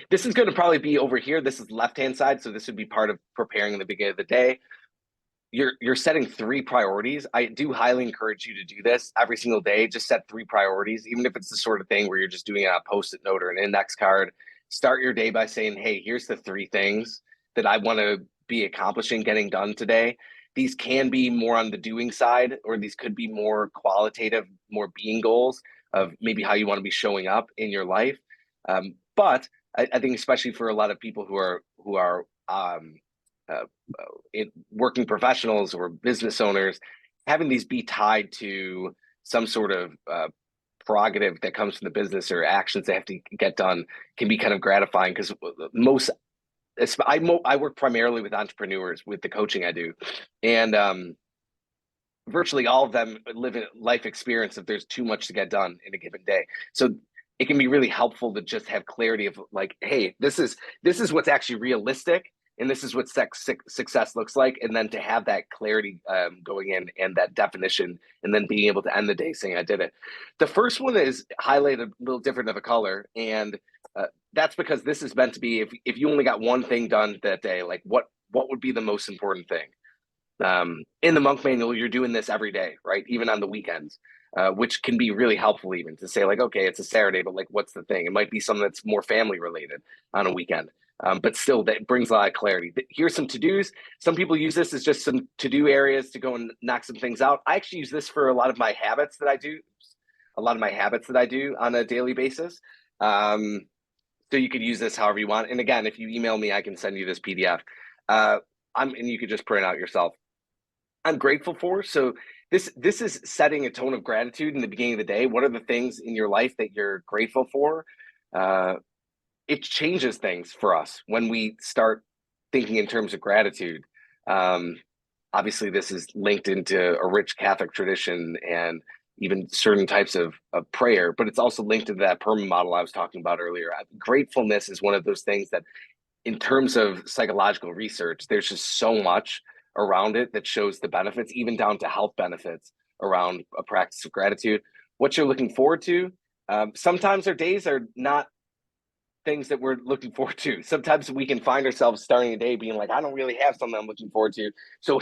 This is going to probably be over here. This is left-hand side, so this would be part of preparing in the beginning of the day. you're setting 3 priorities. I do highly encourage you to do this every single day. Just set 3 priorities, even if it's the sort of thing where you're just doing it on a Post-it note or an index card. Start your day by saying, hey, here's the 3 things that I want to be accomplishing, getting done today. These can be more on the doing side, or these could be more qualitative, more being goals of maybe how you want to be showing up in your life. But I think especially for a lot of people who are working professionals or business owners, having these be tied to some sort of prerogative that comes from the business or actions they have to get done can be kind of gratifying, because I work primarily with entrepreneurs with the coaching I do, and virtually all of them live a life experience if there's too much to get done in a given day. So it can be really helpful to just have clarity of like, hey, this is what's actually realistic, and this is what success looks like. And then to have that clarity going in, and that definition, and then being able to end the day saying I did it. The first one is highlighted a little different of a color, and that's because this is meant to be, if you only got one thing done that day, like what would be the most important thing? In the Monk Manual, you're doing this every day, right? Even on the weekends, which can be really helpful even to say like, okay, it's a Saturday, but like, what's the thing? It might be something that's more family related on a weekend. But still, that brings a lot of clarity. Here's some to-dos. Some people use this as just some to-do areas to go and knock some things out. I actually use this for a lot of my habits that I do on a daily basis. So you could use this however you want. And again, if you email me, I can send you this PDF. And you could just print it out yourself. I'm grateful for. So this is setting a tone of gratitude in the beginning of the day. What are the things in your life that you're grateful for? It changes things for us when we start thinking in terms of gratitude. Obviously, this is linked into a rich Catholic tradition and even certain types of prayer, but it's also linked to that PERMA model I was talking about earlier. Gratefulness is one of those things that, in terms of psychological research, there's just so much around it that shows the benefits, even down to health benefits around a practice of gratitude. What you're looking forward to. Sometimes our days are not things that we're looking forward to. Sometimes we can find ourselves starting a day being like, I don't really have something I'm looking forward to. So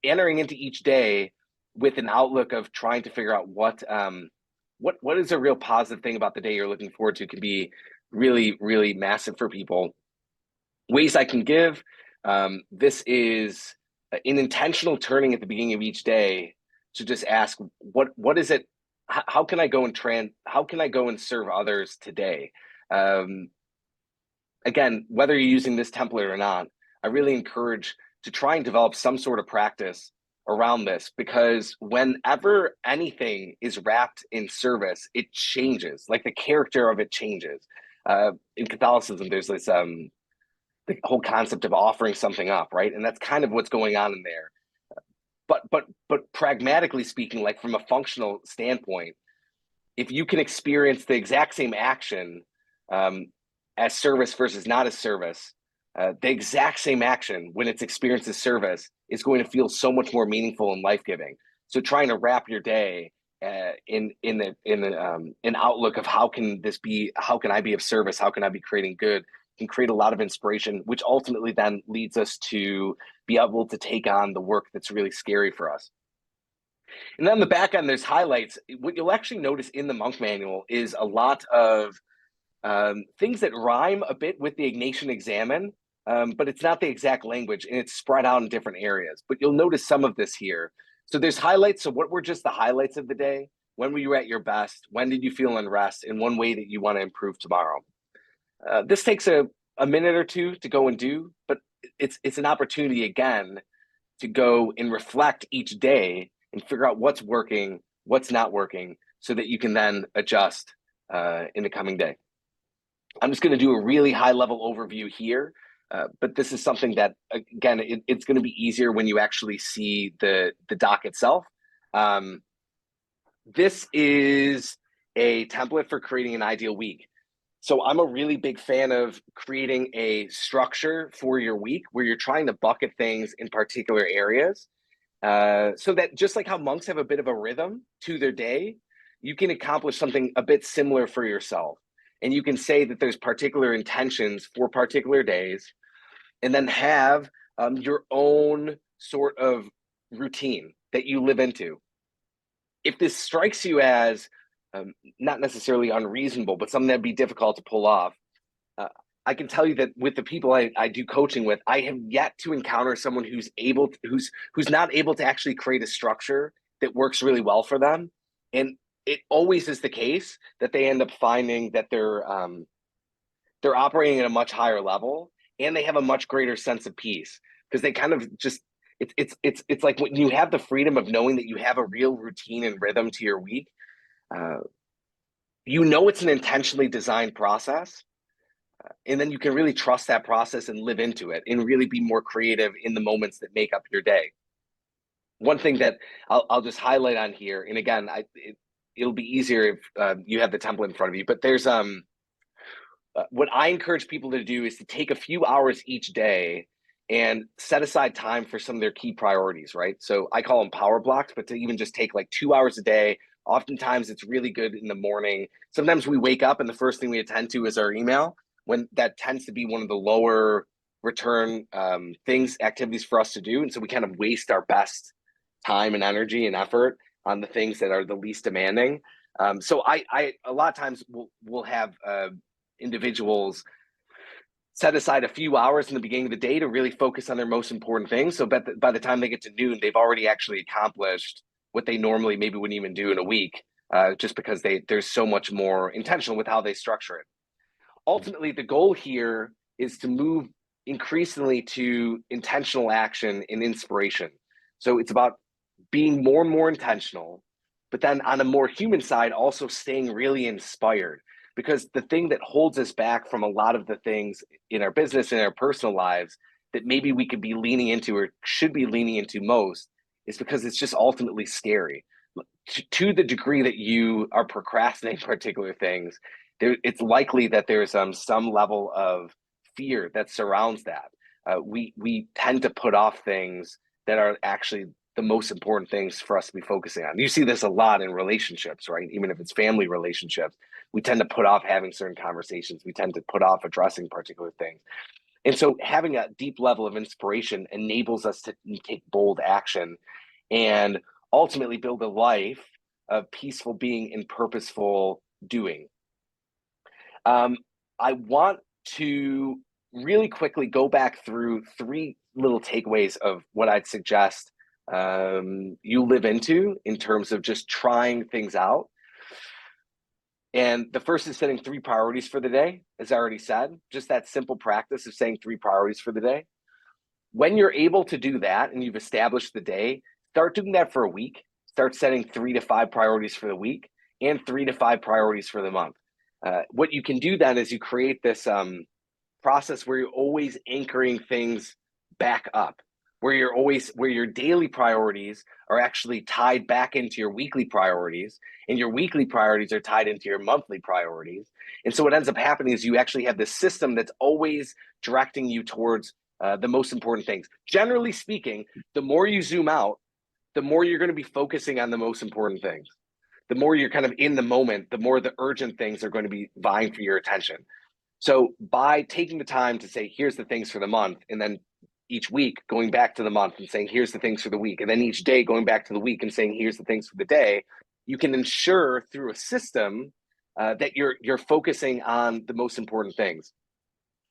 entering into each day with an outlook of trying to figure out what is a real positive thing about the day you're looking forward to can be really, really massive for people. Ways I can give. This is an intentional turning at the beginning of each day to just ask, what is it? How can I go and serve others today? Again, whether you're using this template or not, I really encourage to try and develop some sort of practice around this, because whenever anything is wrapped in service, it changes, like the character of it changes. In Catholicism, there's this the whole concept of offering something up, right? And that's kind of what's going on in there. But pragmatically speaking, like from a functional standpoint, if you can experience the exact same action as service versus not as service, the exact same action when it's experienced as service is going to feel so much more meaningful and life-giving. So trying to wrap your day in an outlook of how can I be of service? How can I be creating good? Can create a lot of inspiration, which ultimately then leads us to be able to take on the work that's really scary for us. And then on the back end, there's highlights. What you'll actually notice in the Monk Manual is a lot of things that rhyme a bit with the Ignatian Examen, but it's not the exact language, and it's spread out in different areas. But you'll notice some of this here. So there's highlights. So what were just the highlights of the day? When were you at your best? When did you feel unrest? And one way that you want to improve tomorrow. This takes a minute or two to go and do, but it's an opportunity again to go and reflect each day and figure out what's working, what's not working, so that you can then adjust in the coming day. I'm just going to do a really high level overview here, but this is something that, again, it's going to be easier when you actually see the doc itself. This is a template for creating an ideal week. So I'm a really big fan of creating a structure for your week where you're trying to bucket things in particular areas, so that just like how monks have a bit of a rhythm to their day, you can accomplish something a bit similar for yourself. And you can say that there's particular intentions for particular days, and then have your own sort of routine that you live into. If this strikes you as not necessarily unreasonable, but something that'd be difficult to pull off, I can tell you that with the people I do coaching with, I have yet to encounter someone who's not able to actually create a structure that works really well for them. And it always is the case that they end up finding that they're operating at a much higher level, and they have a much greater sense of peace, because they kind of just it's like when you have the freedom of knowing that you have a real routine and rhythm to your week. It's an intentionally designed process, and then you can really trust that process and live into it and really be more creative in the moments that make up your day. One thing that I'll just highlight on here, and again, it'll be easier if you have the template in front of you, but there's what I encourage people to do is to take a few hours each day and set aside time for some of their key priorities, right? So I call them power blocks, but to even just take like 2 hours a day. Oftentimes it's really good in the morning. Sometimes we wake up and the first thing we attend to is our email, when that tends to be one of the lower return activities for us to do. And so we kind of waste our best time and energy and effort on the things that are the least demanding. So I a lot of times we'll have individuals set aside a few hours in the beginning of the day to really focus on their most important things. So by the time they get to noon, they've already actually accomplished what they normally maybe wouldn't even do in a week, just because they're so much more intentional with how they structure it. Ultimately, the goal here is to move increasingly to intentional action and inspiration. So it's about being more and more intentional, but then on a more human side, also staying really inspired. Because the thing that holds us back from a lot of the things in our business and our personal lives that maybe we could be leaning into or should be leaning into most is because it's just ultimately scary. To the degree that you are procrastinating particular things, it's likely that there's some level of fear that surrounds that. We tend to put off things that are actually the most important things for us to be focusing on. You see this a lot in relationships, right? Even if it's family relationships, we tend to put off having certain conversations. We tend to put off addressing particular things. And so having a deep level of inspiration enables us to take bold action and ultimately build a life of peaceful being and purposeful doing. I want to really quickly go back through 3 little takeaways of what I'd suggest you live into in terms of just trying things out. And the first is setting 3 priorities for the day, as I already said, just that simple practice of saying 3 priorities for the day. When you're able to do that and you've established the day, start doing that for a week. Start setting 3 to 5 priorities for the week and 3 to 5 priorities for the month. What you can do then is you create this process where you're always anchoring things back up, where your daily priorities are actually tied back into your weekly priorities, and your weekly priorities are tied into your monthly priorities. And so what ends up happening is you actually have this system that's always directing you towards the most important things. Generally speaking, the more you zoom out, the more you're going to be focusing on the most important things. The more you're kind of in the moment, the more the urgent things are going to be vying for your attention. So by taking the time to say, here's the things for the month, and then each week going back to the month and saying, here's the things for the week, and then each day going back to the week and saying, here's the things for the day, you can ensure through a system that you're focusing on the most important things.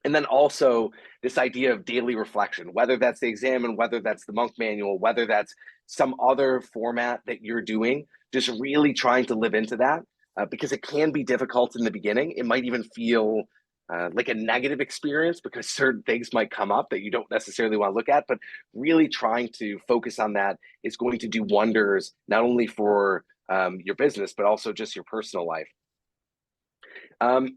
And then also this idea of daily reflection, whether that's the exam, whether that's the monk manual, whether that's some other format that you're doing, just really trying to live into that, because it can be difficult in the beginning. It might even feel like a negative experience because certain things might come up that you don't necessarily want to look at, but really trying to focus on that is going to do wonders, not only for your business, but also just your personal life. On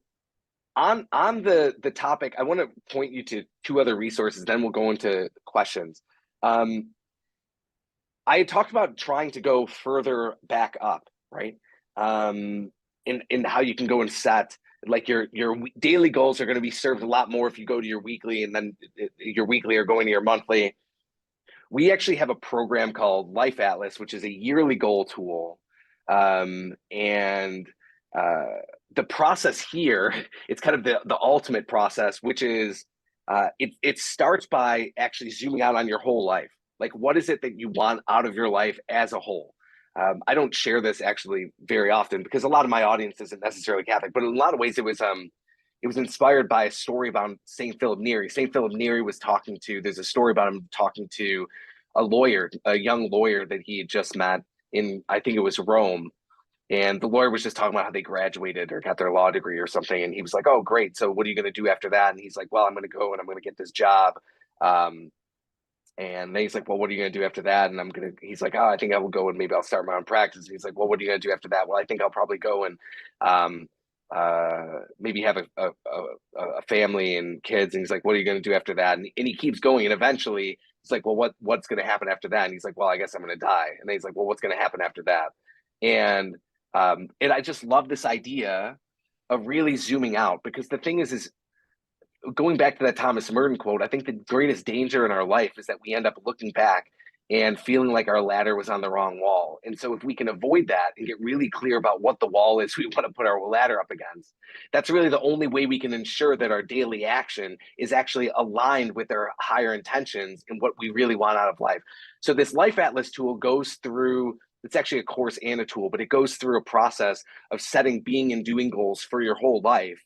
the topic, I want to point you to 2 other resources, then we'll go into questions. I had talked about trying to go further back up, right? In how you can go and set, like your daily goals are going to be served a lot more if you go to your weekly, and then your weekly are going to your monthly. We actually have a program called Life Atlas, which is a yearly goal tool. The process here, it's kind of the ultimate process, which is it starts by actually zooming out on your whole life. Like, what is it that you want out of your life as a whole? I don't share this actually very often because a lot of my audience isn't necessarily Catholic, but in a lot of ways it was inspired by a story about St. Philip Neri. St. Philip Neri was there's a story about him talking to a lawyer, a young lawyer that he had just met in, I think it was Rome. And the lawyer was just talking about how they graduated or got their law degree or something. And he was like, oh, great. So what are you going to do after that? And he's like, well, I'm going to go and I'm going to get this job. And then he's like, well, what are you going to do after that? And he's like, oh, I think I will go and maybe I'll start my own practice. And he's like, well, what are you going to do after that? Well, I think I'll probably go and maybe have a family and kids. And he's like, what are you going to do after that? And he keeps going. And eventually he's like, well, what's going to happen after that? And he's like, well, I guess I'm going to die. And then he's like, well, what's going to happen after that? And I just love this idea of really zooming out, because the thing is going back to that Thomas Merton quote, I think the greatest danger in our life is that we end up looking back and feeling like our ladder was on the wrong wall. And so if we can avoid that and get really clear about what the wall is we want to put our ladder up against, that's really the only way we can ensure that our daily action is actually aligned with our higher intentions and what we really want out of life. So this Life Atlas tool goes through, it's actually a course and a tool, but it goes through a process of setting being and doing goals for your whole life.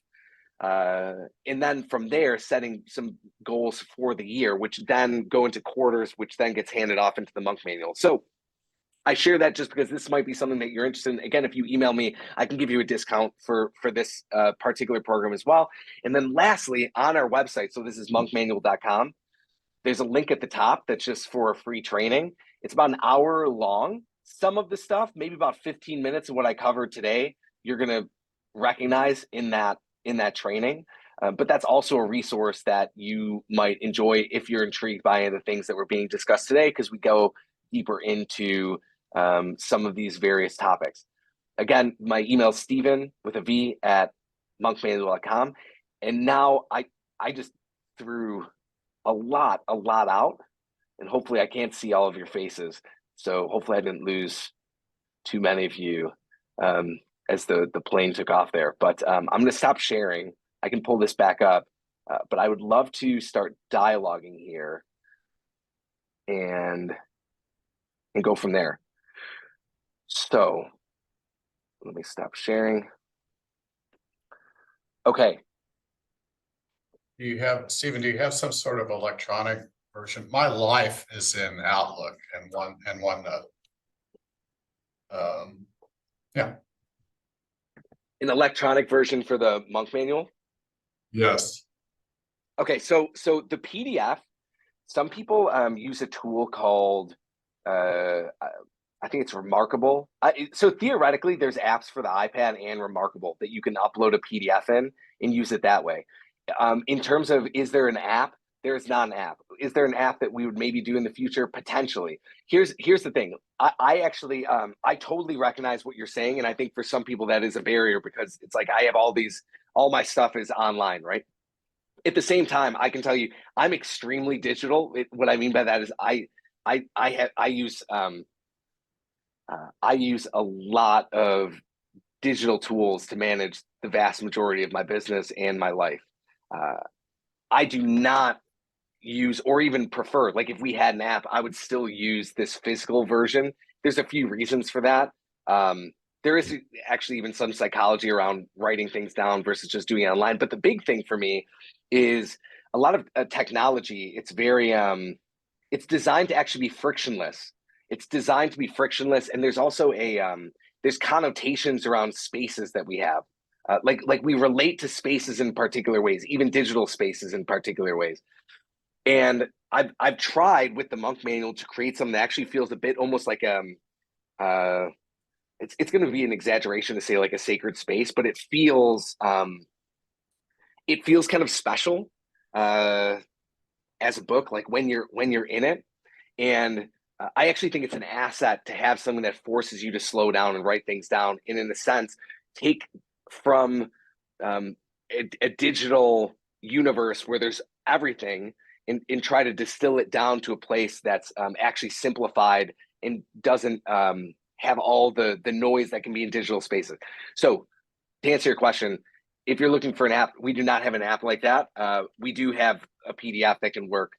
And then from there, setting some goals for the year, which then go into quarters, which then gets handed off into the monk manual. So I share that just because this might be something that you're interested in. Again, if you email me, I can give you a discount for this particular program as well. And then lastly, on our website, so this is monkmanual.com, there's a link at the top that's just for a free training. It's about an hour long. Some of the stuff, maybe about 15 minutes of what I covered today, you're going to recognize in that training. But that's also a resource that you might enjoy if you're intrigued by any of the things that were being discussed today, because we go deeper into some of these various topics. Again, my email is Stephen with a V at monkmanual.com. And now I just threw a lot out, and hopefully I can't see all of your faces. So hopefully I didn't lose too many of you as the plane took off there. But I'm going to stop sharing. I can pull this back up, but I would love to start dialoguing here and go from there. So let me stop sharing. Okay. Stephen, do you have some sort of electronic version? My life is in Outlook and OneNote. Yeah. An electronic version for the monk manual? Yes. Okay, so the PDF, some people use a tool called I think it's Remarkable. So theoretically, there's apps for the iPad and Remarkable that you can upload a PDF in and use it that way. In terms of, is there an app? There's not an app. Is there an app that we would maybe do in the future? Potentially. Here's the thing. I actually, I totally recognize what you're saying. And I think for some people that is a barrier, because it's like, I have all my stuff is online, right? At the same time, I can tell you, I'm extremely digital. What I mean by that is I use a lot of digital tools to manage the vast majority of my business and my life. I do not use or even prefer, like if we had an app, I would still use this physical version. There's a few reasons for that. There is actually even some psychology around writing things down versus just doing it online. But the big thing for me is a lot of technology. It's very, it's designed to actually be frictionless. It's designed to be frictionless. And there's also there's connotations around spaces that we have. Like we relate to spaces in particular ways, even digital spaces in particular ways. And I've tried with the monk manual to create something that actually feels a bit almost like it's going to be an exaggeration to say like a sacred space, but it feels kind of special as a book, like when you're in it. And I actually think it's an asset to have something that forces you to slow down and write things down, and in a sense take from a digital universe where there's everything, and try to distill it down to a place that's actually simplified and doesn't have all the noise that can be in digital spaces. So to answer your question, if you're looking for an app, we do not have an app like that. We do have a PDF that can work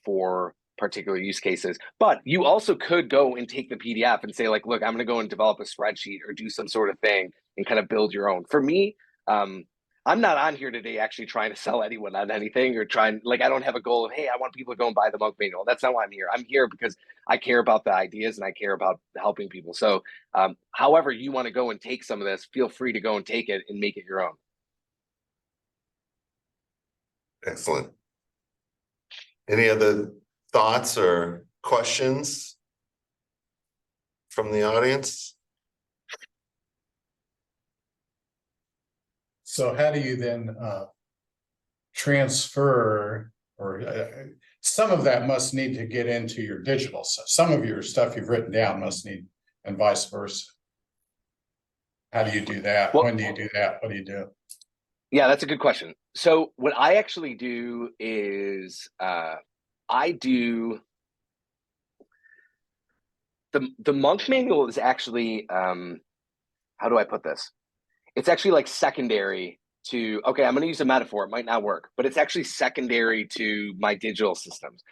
for particular use cases, but you also could go and take the PDF and say like, look, I'm going to go and develop a spreadsheet or do some sort of thing and kind of build your own. For me, I'm not on here today actually trying to sell anyone on anything or trying, like, I don't have a goal of, hey, I want people to go and buy the Monk Manual. That's not why I'm here. I'm here because I care about the ideas and I care about helping people. So however you want to go and take some of this, feel free to go and take it and make it your own. Excellent. Any other thoughts or questions from the audience? So how do you then transfer, or some of that must need to get into your digital stuff. Some of your stuff you've written down must need, and vice versa. How do you do that? Well, when do you do that? What do you do? Yeah, that's a good question. So what I actually do is I do the Monk Manual is actually how do I put this? It's actually like secondary to, okay, I'm going to use a metaphor. It might not work, but it's actually secondary to my digital systems.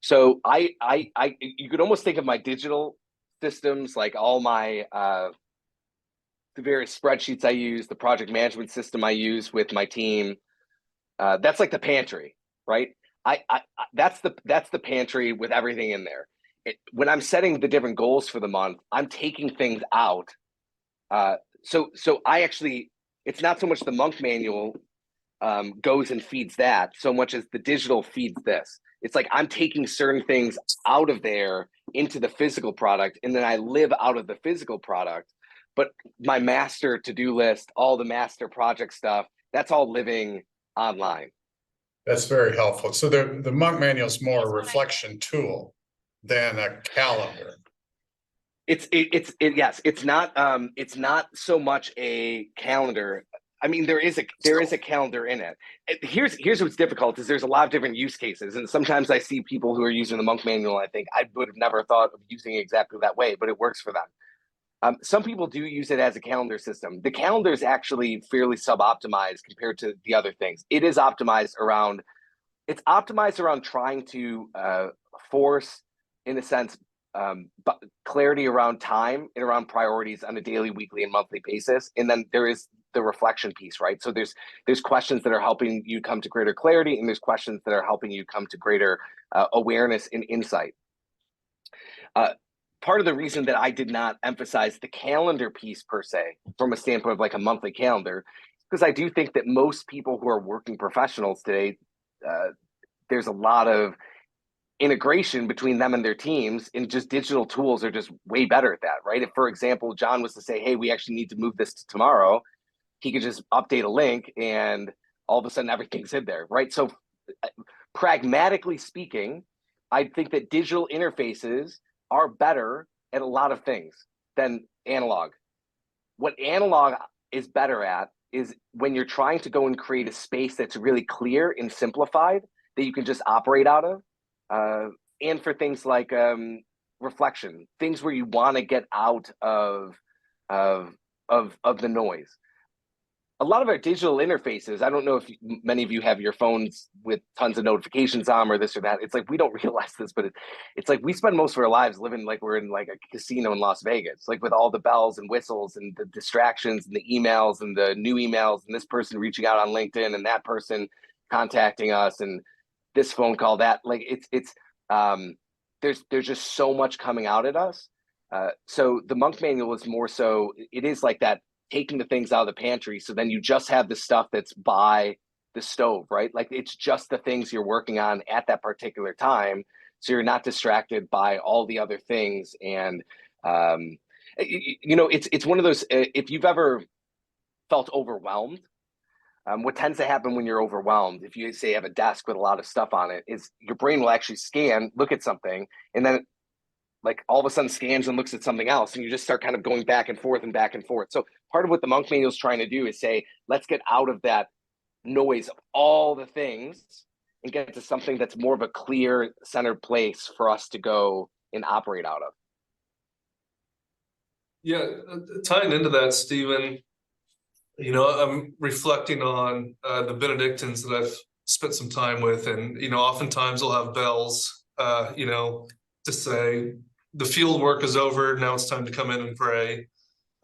So you could almost think of my digital systems, like all my, the various spreadsheets I use, the project management system I use with my team. That's like the pantry, right? That's the pantry with everything in there. When I'm setting the different goals for the month, I'm taking things out. So I actually, it's not so much the Monk Manual goes and feeds that so much as the digital feeds this. It's like I'm taking certain things out of there into the physical product, and then I live out of the physical product. But my master to-do list, all the master project stuff, that's all living online. That's very helpful. So the Monk Manual is more a reflection tool than a calendar. Yes, it's not so much a calendar. I mean, there is a calendar in it. Here's what's difficult is there's a lot of different use cases, and sometimes I see people who are using the Monk Manual. I think I would have never thought of using it exactly that way, but it works for them. Some people do use it as a calendar system. The calendar is actually fairly sub-optimized compared to the other things. It's optimized around trying to force, in a sense, clarity around time and around priorities on a daily, weekly, and monthly basis. And then there is the reflection piece, right? So there's questions that are helping you come to greater clarity, and there's questions that are helping you come to greater awareness and insight. Part of the reason that I did not emphasize the calendar piece per se, from a standpoint of like a monthly calendar, because I do think that most people who are working professionals today, there's a lot of integration between them and their teams, and just digital tools are just way better at that, right? If, for example, John was to say, hey, we actually need to move this to tomorrow, he could just update a link and all of a sudden everything's in there, right? So pragmatically speaking, I think that digital interfaces are better at a lot of things than analog. What analog is better at is when you're trying to go and create a space that's really clear and simplified that you can just operate out of. And for things like reflection, things where you want to get out of the noise. A lot of our digital interfaces, I don't know if many of you have your phones with tons of notifications on or this or that. It's like, we don't realize this, but it's like we spend most of our lives living like we're in like a casino in Las Vegas, like with all the bells and whistles and the distractions and the emails and the new emails and this person reaching out on LinkedIn and that person contacting us and this phone call, that, like, there's just so much coming out at us. So the Monk Manual is more so, it is like that, taking the things out of the pantry. So then you just have the stuff that's by the stove, right? Like it's just the things you're working on at that particular time. So you're not distracted by all the other things. And, it's one of those, if you've ever felt overwhelmed, what tends to happen when you're overwhelmed, if you say have a desk with a lot of stuff on it, is your brain will actually scan, look at something, and then like all of a sudden scans and looks at something else, and you just start kind of going back and forth and back and forth. So part of what the Monk Manual is trying to do is say, let's get out of that noise of all the things and get to something that's more of a clear centered place for us to go and operate out of. Yeah, tying into that, Stephen, You know, I'm reflecting on the Benedictines that I've spent some time with, and you know, oftentimes they'll have bells, you know, to say the field work is over. Now it's time to come in and pray.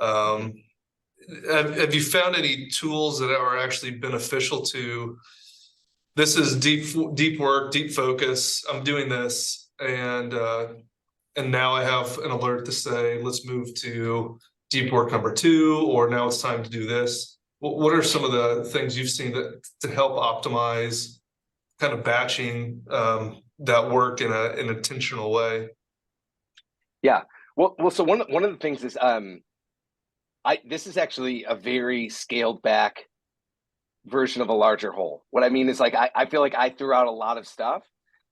Um, have you found any tools that are actually beneficial to? This is deep work, deep focus. I'm doing this, and now I have an alert to say, let's move to deep work number 2, or now it's time to do this. What are some of the things you've seen that to help optimize kind of batching that work in an intentional way? Yeah. Well, so one of the things is this is actually a very scaled back version of a larger whole. What I mean is like I feel like I threw out a lot of stuff.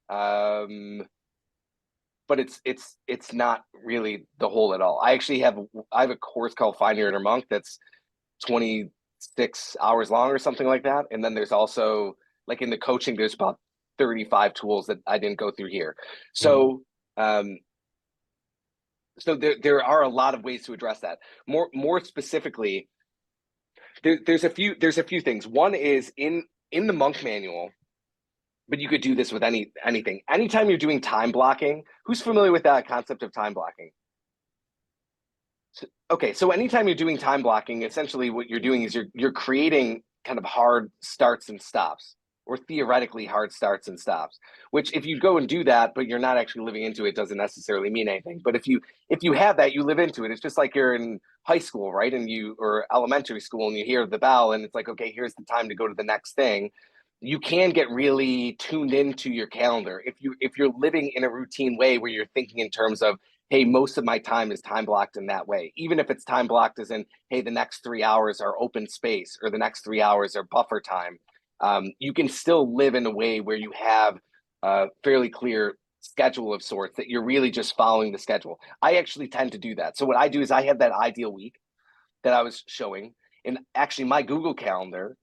But it's not really the whole at all. I have a course called Find Your Inner Monk that's 26 hours long or something like that. And then there's also like in the coaching, there's about 35 tools that I didn't go through here. So so there are a lot of ways to address that. More specifically, there's a few things. One is in the monk manual, but you could do this with anything. Anytime you're doing time blocking, who's familiar with that concept of time blocking? So anytime you're doing time blocking, essentially what you're doing is you're creating kind of hard starts and stops, or theoretically hard starts and stops, which if you go and do that, but you're not actually living into it, doesn't necessarily mean anything. But if you have that, you live into it. It's just like you're in high school, right? Or elementary school, and you hear the bell and it's like, okay, here's the time to go to the next thing. You can get really tuned into your calendar if you're living in a routine way where you're thinking in terms of, hey, most of my time is time blocked in that way. Even if it's time blocked as in, hey, the next 3 hours are open space, or the next 3 hours are buffer time. You can still live in a way where you have a fairly clear schedule of sorts, that you're really just following the schedule. I actually tend to do that. So what I do is I have that ideal week that I was showing, and actually my Google Calendar,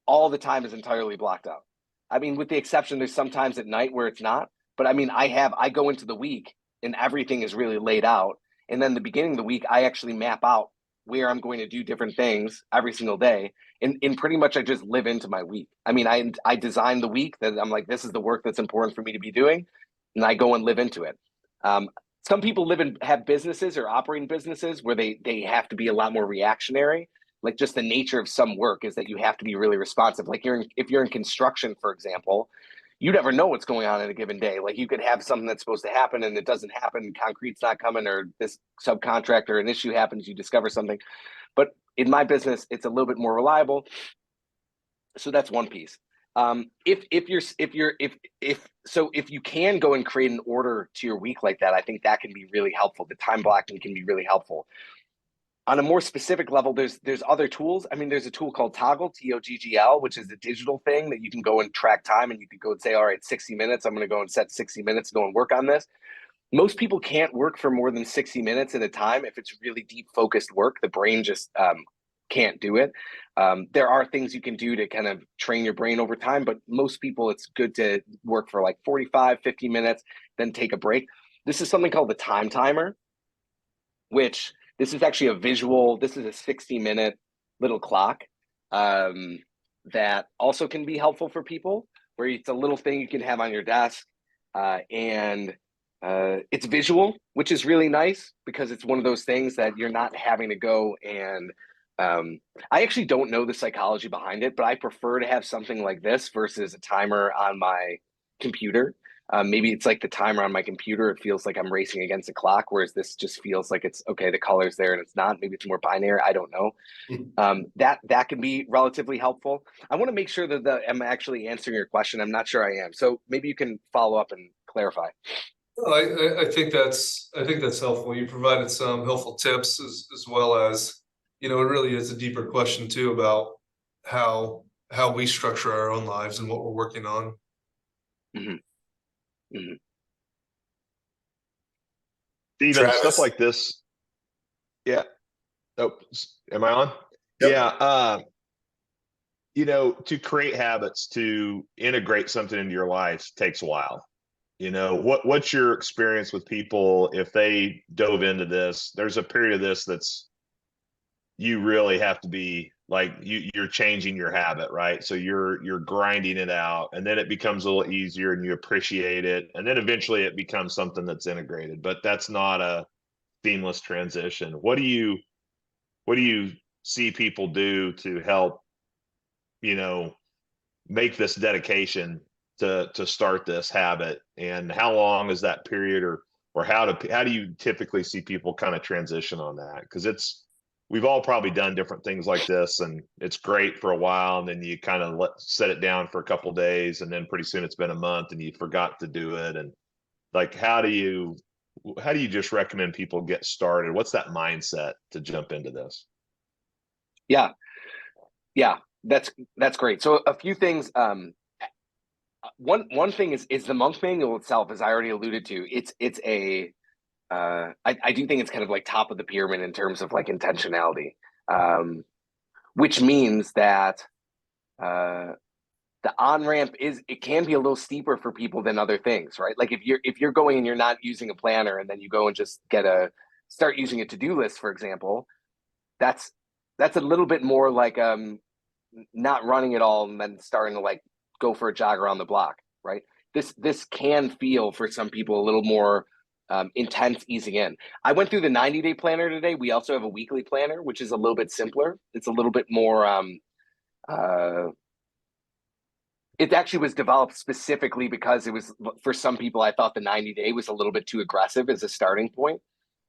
all the time is entirely blocked out. I mean, with the exception, there's sometimes at night where it's not, but I mean, I go into the week and everything is really laid out. And then the beginning of the week, I actually map out where I'm going to do different things every single day. And pretty much I just live into my week. I mean, I design the week that I'm like, this is the work that's important for me to be doing. And I go and live into it. Some people have businesses or operating businesses where they have to be a lot more reactionary. Like just the nature of some work is that you have to be really responsive. Like if you're in construction, for example, you never know what's going on in a given day. Like you could have something that's supposed to happen and it doesn't happen, concrete's not coming, or this subcontractor, an issue happens, you discover something. But in my business, it's a little bit more reliable. So that's one piece. If you can go and create an order to your week like that, I think that can be really helpful. The time blocking can be really helpful. On a more specific level, there's other tools. I mean, there's a tool called Toggle, Toggl, which is a digital thing that you can go and track time, and you could go and say, all right, 60 minutes, I'm going to go and set 60 minutes to go and work on this. Most people can't work for more than 60 minutes at a time. If it's really deep focused work, the brain just can't do it. There are things you can do to kind of train your brain over time, but most people, it's good to work for like 45, 50 minutes, then take a break. This is something called the time timer, which this is actually this is a 60-minute little clock that also can be helpful for people, where it's a little thing you can have on your desk. And it's visual, which is really nice because it's one of those things that you're not having to go and I actually don't know the psychology behind it, but I prefer to have something like this versus a timer on my computer. Maybe it's like the timer on my computer, it feels like I'm racing against a clock, whereas this just feels like it's okay, the color's there and it's not. Maybe it's more binary, I don't know. That can be relatively helpful. I want to make sure that I'm actually answering your question. I'm not sure I am. So maybe you can follow up and clarify. I think that's helpful. You provided some helpful tips as well as, you know, it really is a deeper question too about how we structure our own lives and what we're working on. Mm-hmm. Mm-hmm. Even Travis? stuff like this. Yeah. Oh, am I on? Yep. Yeah. You know, to create habits, to integrate something into your life takes a while. You know, what's your experience with people if they dove into this? There's a period of this that's you really have to be like you're changing your habit, right? So you're grinding it out, and then it becomes a little easier and you appreciate it. And then eventually it becomes something that's integrated, but that's not a seamless transition. What do you see people do to help, make this dedication to start this habit? And how long is that period, or how do you typically see people kind of transition on that? Because we've all probably done different things like this, and it's great for a while, and then you kind of set it down for a couple days, and then pretty soon it's been a month and you forgot to do it. And like, how do you just recommend people get started? What's that mindset to jump into this? Yeah, yeah, that's great. So a few things. One thing is the monk manual itself, as I already alluded to. It's a I do think it's kind of like top of the pyramid in terms of like intentionality, which means that the on ramp it can be a little steeper for people than other things, right? Like if you're going and you're not using a planner, and then you go and just start using a to-do list, for example, that's a little bit more like not running it all and then starting to like go for a jog around the block, right? This can feel for some people a little more intense easing in. I went through the 90-day planner today. We also have a weekly planner, which is a little bit simpler. It's a little bit more it actually was developed specifically because it was, for some people, I thought the 90-day was a little bit too aggressive as a starting point,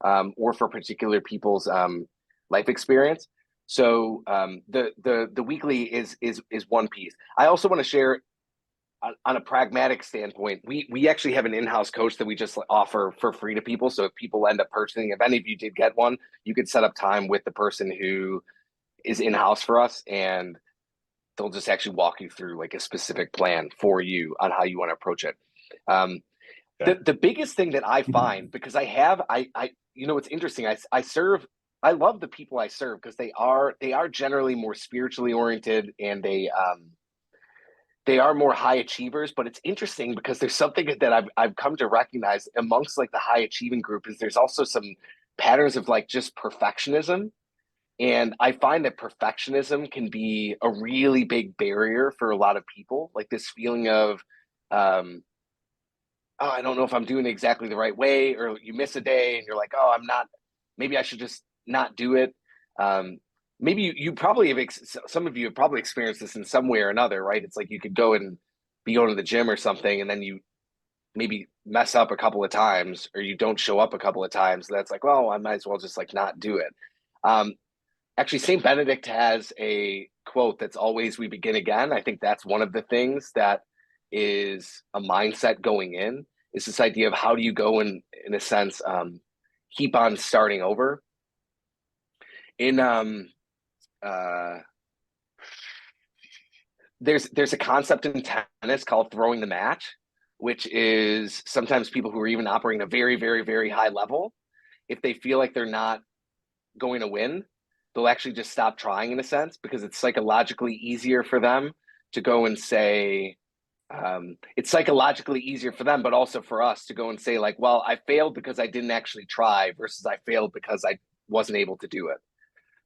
or for particular people's life experience. So the weekly is one piece. I also want to share on a pragmatic standpoint. We actually have an in-house coach that we just offer for free to people. So if people end up purchasing, if any of you did get one, you could set up time with the person who is in-house for us, and they'll just actually walk you through like a specific plan for you on how you want to approach it. The biggest thing that I find, because it's interesting. I love the people I serve because they are generally more spiritually oriented, and they are more high achievers. But it's interesting because there's something that I've come to recognize amongst like the high achieving group is there's also some patterns of like just perfectionism. And I find that perfectionism can be a really big barrier for a lot of people. Like this feeling of, oh, I don't know if I'm doing it exactly the right way, or you miss a day and you're like, oh, I'm not, maybe I should just not do it. Maybe you probably have, some of you have probably experienced this in some way or another, right? It's like you could go and be going to the gym or something, and then you maybe mess up a couple of times, or you don't show up a couple of times. That's like, well, I might as well just like not do it. Actually, St. Benedict has a quote that's always we begin again. I think that's one of the things that is a mindset going in, is this idea of how do you go and, in a sense, keep on starting over. There's a concept in tennis called throwing the match, which is sometimes people who are even operating a very, very, very high level, if they feel like they're not going to win, they'll actually just stop trying, in a sense, because it's psychologically easier for them to go and say, it's psychologically easier for them, but also for us to go and say like, well, I failed because I didn't actually try, versus I failed because I wasn't able to do it.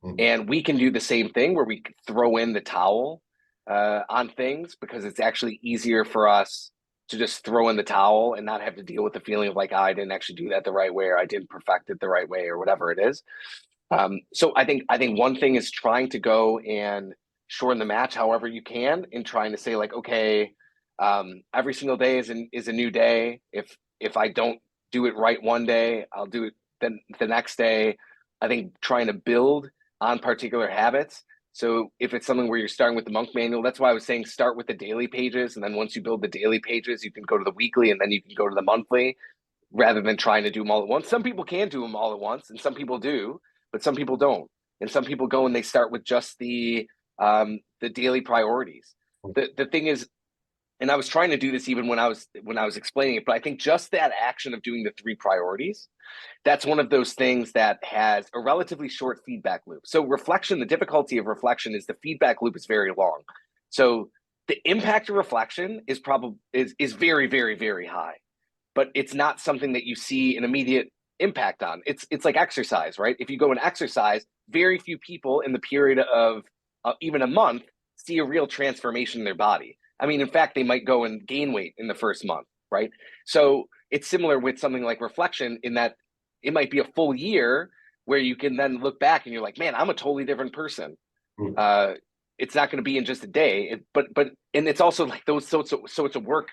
Mm-hmm. And we can do the same thing where we throw in the towel on things, because it's actually easier for us to just throw in the towel and not have to deal with the feeling of like, oh, I didn't actually do that the right way, or I didn't perfect it the right way, or whatever it is. So I think one thing is trying to go and shorten the match however you can, and trying to say like, okay, every single day is a new day. If I don't do it right one day, I'll do it then the next day. I think trying to build on particular habits. So if it's something where you're starting with the monk manual, that's why I was saying start with the daily pages, and then once you build the daily pages, you can go to the weekly, and then you can go to the monthly, rather than trying to do them all at once. Some people can do them all at once, and some people do, but some people don't. And some people go and they start with just the daily priorities. The thing is, and I was trying to do this even when I was explaining it, but I think just that action of doing the 3 priorities, that's one of those things that has a relatively short feedback loop. So reflection, the difficulty of reflection is the feedback loop is very long. So the impact of reflection is very, very, very high, but it's not something that you see an immediate impact on. It's like exercise, right? If you go and exercise, very few people in the period of even a month, see a real transformation in their body. I mean, in fact, they might go and gain weight in the first month, right? So it's similar with something like reflection in that it might be a full year where you can then look back and you're like, man, I'm a totally different person. It's not going to be in just a day, and it's also like those. So it's a work.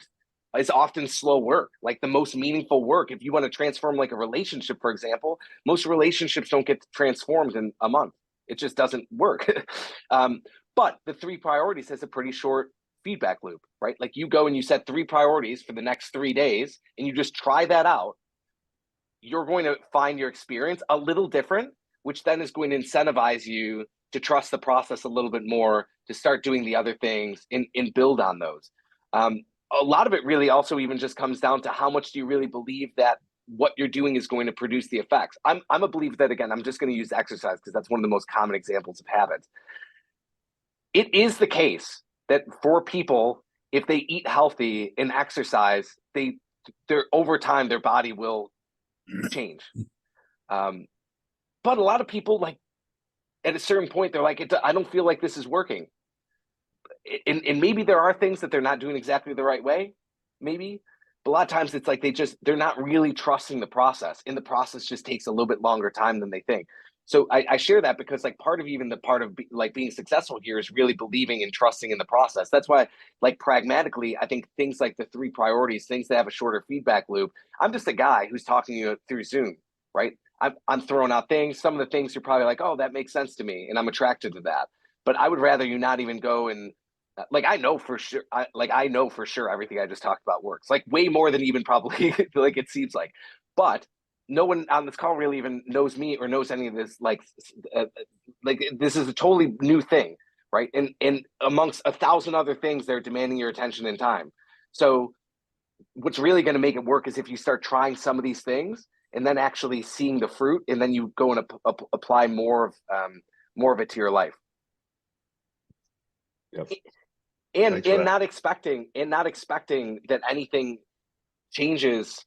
It's often slow work, like the most meaningful work. If you want to transform like a relationship, for example, most relationships don't get transformed in a month. It just doesn't work. But the 3 priorities has a pretty short feedback loop, right? Like you go and you set 3 priorities for the next 3 days and you just try that out. You're going to find your experience a little different, which then is going to incentivize you to trust the process a little bit more, to start doing the other things and build on those. A lot of it really also even just comes down to how much do you really believe that what you're doing is going to produce the effects. I'm a believer that, again, I'm just going to use exercise because that's one of the most common examples of habits. It is the case that for people, if they eat healthy and exercise, they're over time, their body will change. But a lot of people, like at a certain point, they're like, I don't feel like this is working. And maybe there are things that they're not doing exactly the right way, maybe. But a lot of times it's like they're not really trusting the process, and the process just takes a little bit longer time than they think. So I share that because like part of being successful here is really believing and trusting in the process. That's why, like, pragmatically, I think things like the 3 priorities, things that have a shorter feedback loop. I'm just a guy who's talking to you through Zoom, right? I'm throwing out things. Some of the things you're probably like, oh, that makes sense to me, and I'm attracted to that. But I would rather you not even go and like I know for sure everything I just talked about works, like way more than even probably like it seems like. But no one on this call really even knows me or knows any of this. Like this is a totally new thing, right? And amongst 1,000 other things, they're demanding your attention and time. So what's really going to make it work is if you start trying some of these things and then actually seeing the fruit, and then you go and apply more of it to your life. Yep. And not expecting that anything changes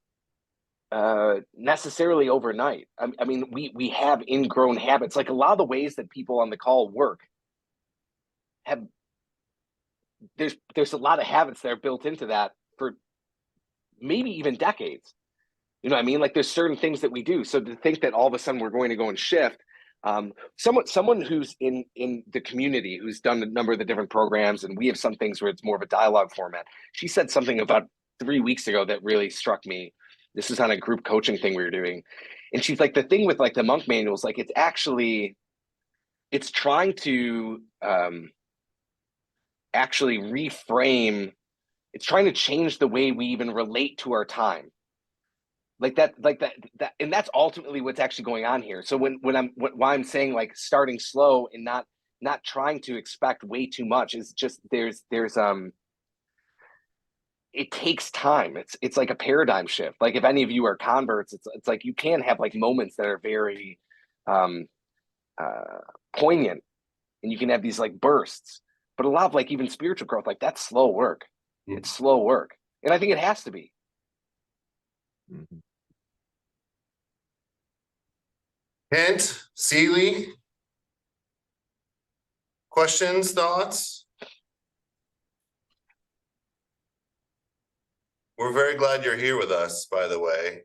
necessarily overnight. I mean, we have ingrown habits. Like a lot of the ways that people on the call work there's a lot of habits that are built into that for maybe even decades. You know what I mean? Like there's certain things that we do. So to think that all of a sudden we're going to go and shift. Someone who's in the community, who's done a number of the different programs, and we have some things where it's more of a dialogue format. She said something about 3 weeks ago that really struck me. This is on a group coaching thing we were doing. And she's like, the thing with like the monk manuals, like it's trying to actually reframe, it's trying to change the way we even relate to our time. Like that, and that's ultimately what's actually going on here. So why I'm saying like starting slow and not trying to expect way too much is just there's it takes time. It's like a paradigm shift. Like if any of you are converts, it's like you can have like moments that are very poignant, and you can have these like bursts. But a lot of like even spiritual growth, like that's slow work. It's slow work, and I think it has to be. Mhm. Kent, Seeley? Questions, thoughts? We're very glad you're here with us, by the way.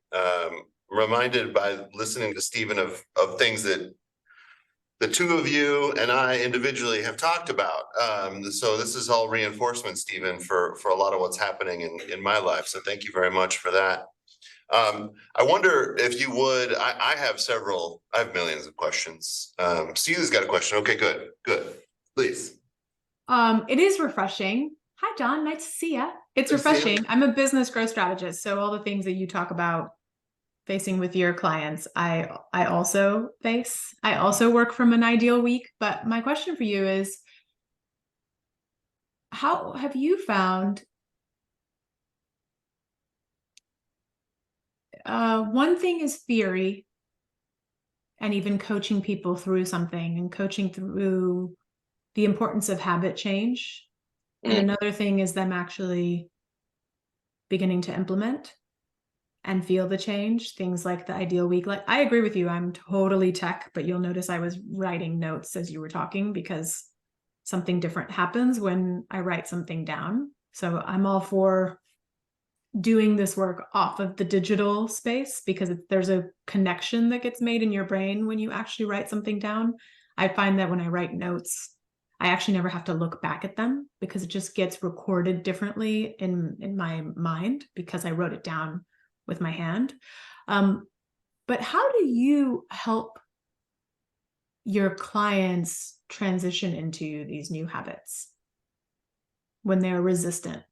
Reminded by listening to Stephen of things that the 2 of you and I individually have talked about. So this is all reinforcement, Stephen, for a lot of what's happening in my life. So thank you very much for that. I wonder if you would, I have millions of questions. Seeley's got a question. Okay, good. Please. It is refreshing. Hi, John. Nice to see you. It's Nice to see you. refreshing. I'm a business growth strategist. So all the things that you talk about facing with your clients, I also face. I also work from an ideal week. But my question for you is, how have you found one thing is theory and even coaching people through something and coaching through the importance of habit change. And another thing is them actually beginning to implement and feel the change, things like the ideal week. Like I agree with you, I'm totally tech, but you'll notice I was writing notes as you were talking because something different happens when I write something down. So I'm all for doing this work off of the digital space because there's a connection that gets made in your brain when you actually write something down. I find that when I write notes, I actually never have to look back at them because it just gets recorded differently in my mind because I wrote it down with my hand. But how do you help your clients transition into these new habits when they're resistant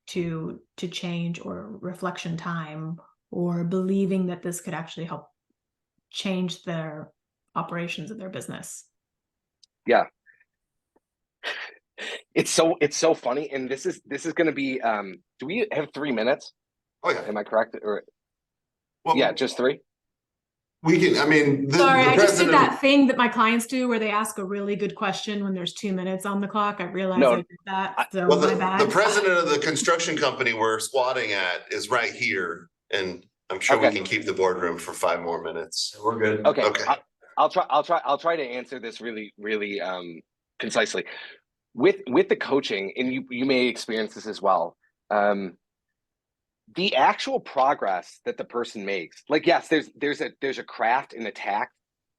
to change or reflection time or believing that this could actually help change their operations of their business? Yeah. It's so funny. And this is going to be, do we have 3 minutes? Oh, yeah. Am I correct? Or Well, yeah, just 3. we can, I mean, Sorry, the I just did president, that thing that my clients do where they ask a really good question when there's 2 minutes on the clock. I realized No, I did that, so well, my the bad. president of the construction company we're squatting at is right here. And I'm sure we Okay. can keep the boardroom for 5 more minutes. We're good. Okay. Okay. I'll try to answer this really concisely. With the coaching, and you may experience this as well. The actual progress that the person makes, like, yes, there's a craft and a tact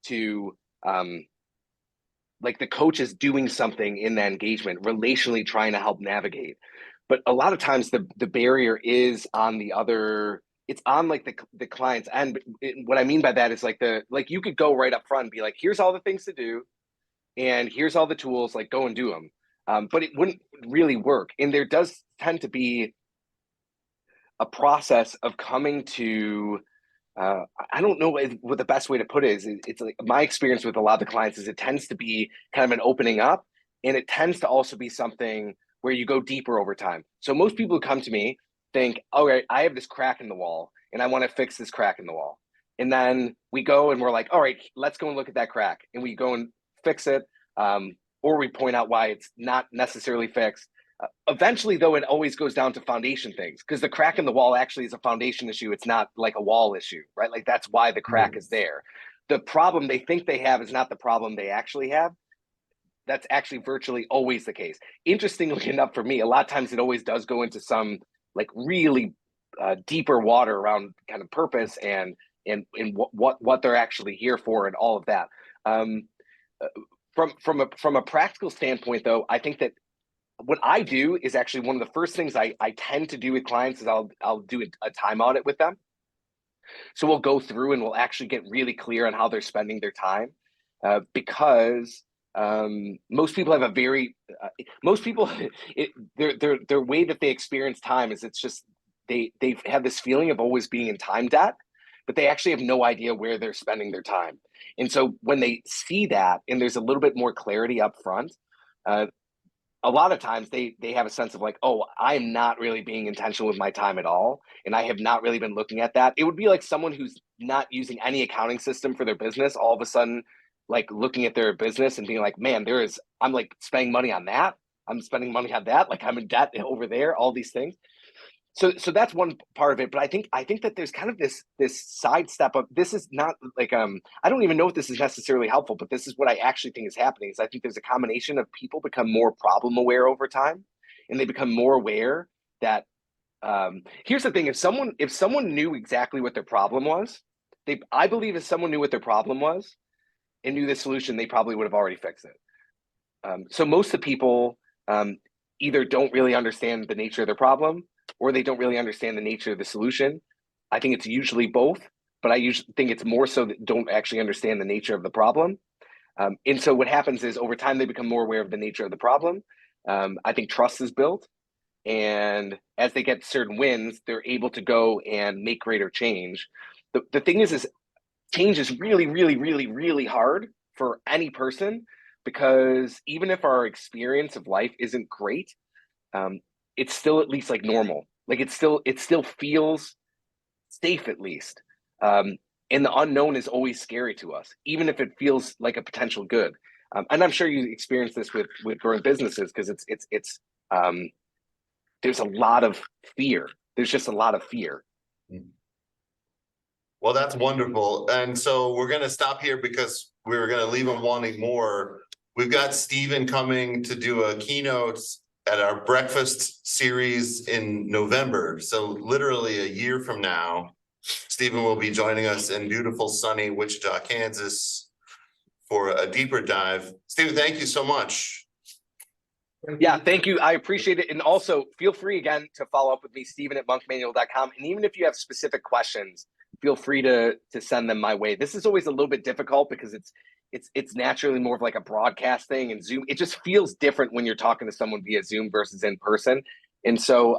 to like the coach is doing something in that engagement, relationally trying to help navigate. But a lot of times the barrier is on the other, it's on like the client's end. What I mean by that is like you could go right up front and be like, here's all the things to do, and here's all the tools, like go and do them. But it wouldn't really work. And there does tend to be a process of coming to, I don't know what the best way to put it is. It's like my experience with a lot of the clients is it tends to be kind of an opening up, and it tends to also be something where you go deeper over time. So most people who come to me think, all right, I have this crack in the wall and I want to fix this crack in the wall. And then we go and we're like, all right, let's go and look at that crack. And we go and fix it. Or we point out why it's not necessarily fixed. Eventually, though, it always goes down to foundation things, because the crack in the wall actually is a foundation issue. It's not like a wall issue, right? Like that's why the crack is there. The problem they think they have is not the problem they actually have. That's actually virtually always the case. Interestingly enough, for me, a lot of times it always does go into some like really deeper water around kind of purpose and what they're actually here for and all of that. From a practical standpoint, though, I think that what I do is actually one of the first things I tend to do with clients is I'll do a time audit with them. So we'll go through and we'll actually get really clear on how they're spending their time, because most people have a very their way that they experience time is it's just they've had this feeling of always being in time debt, but they actually have no idea where they're spending their time. And so when they see that and there's a little bit more clarity up front, a lot of times they have a sense of like, oh, I'm not really being intentional with my time at all. And I have not really been looking at that. It would be like someone who's not using any accounting system for their business, all of a sudden, like looking at their business and being like, man, I'm like spending money on that. I'm spending money on that. Like I'm in debt over there, all these things. So that's one part of it, but I think that there's kind of this sidestep of this is not like I don't even know if this is necessarily helpful, but this is what I actually think is happening. Is I think there's a combination of people become more problem aware over time, and they become more aware that here's the thing: if someone knew exactly what their problem was, I believe if someone knew what their problem was and knew the solution, they probably would have already fixed it. So most of the people either don't really understand the nature of their problem, or they don't really understand the nature of the solution. I think it's usually both, but I usually think it's more so that don't actually understand the nature of the problem. And so what happens is over time, they become more aware of the nature of the problem. I think trust is built. And as they get certain wins, they're able to go and make greater change. The thing is change is really, really, really, really hard for any person, because even if our experience of life isn't great, it's still at least like normal. Like it still feels safe at least. And the unknown is always scary to us, even if it feels like a potential good. And I'm sure you experience this with growing businesses, because it's there's a lot of fear. There's just a lot of fear. Well, that's wonderful. And so we're going to stop here because we were going to leave them wanting more. we've got Stephen coming to do a keynote at our breakfast series in November. So literally a year from now, Stephen will be joining us in beautiful sunny Wichita, Kansas for a deeper dive. Stephen, thank you so much. Yeah, thank you. I appreciate it. And also feel free again to follow up with me, Stephen@monkmanual.com. And even if you have specific questions, feel free to send them my way. This is always a little bit difficult because it's naturally more of like a broadcast thing, and Zoom, it just feels different when you're talking to someone via Zoom versus in person. And so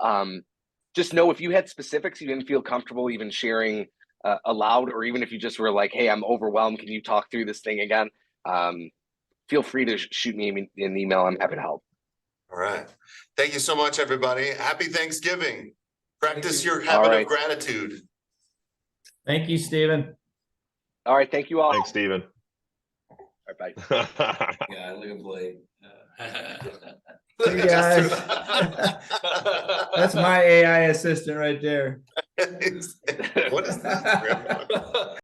just know if you had specifics you didn't feel comfortable even sharing aloud, or even if you just were like, hey, I'm overwhelmed, can you talk through this thing again? Feel free to shoot me an email. I'm happy to help. All right. Thank you so much, everybody. Happy Thanksgiving. Practice your habit right. of gratitude. Thank you, Stephen. All right. Thank you all. Thanks, Stephen. All right, bye. Yeah, look at Blake. Hey, guys. That's my AI assistant right there. What is this?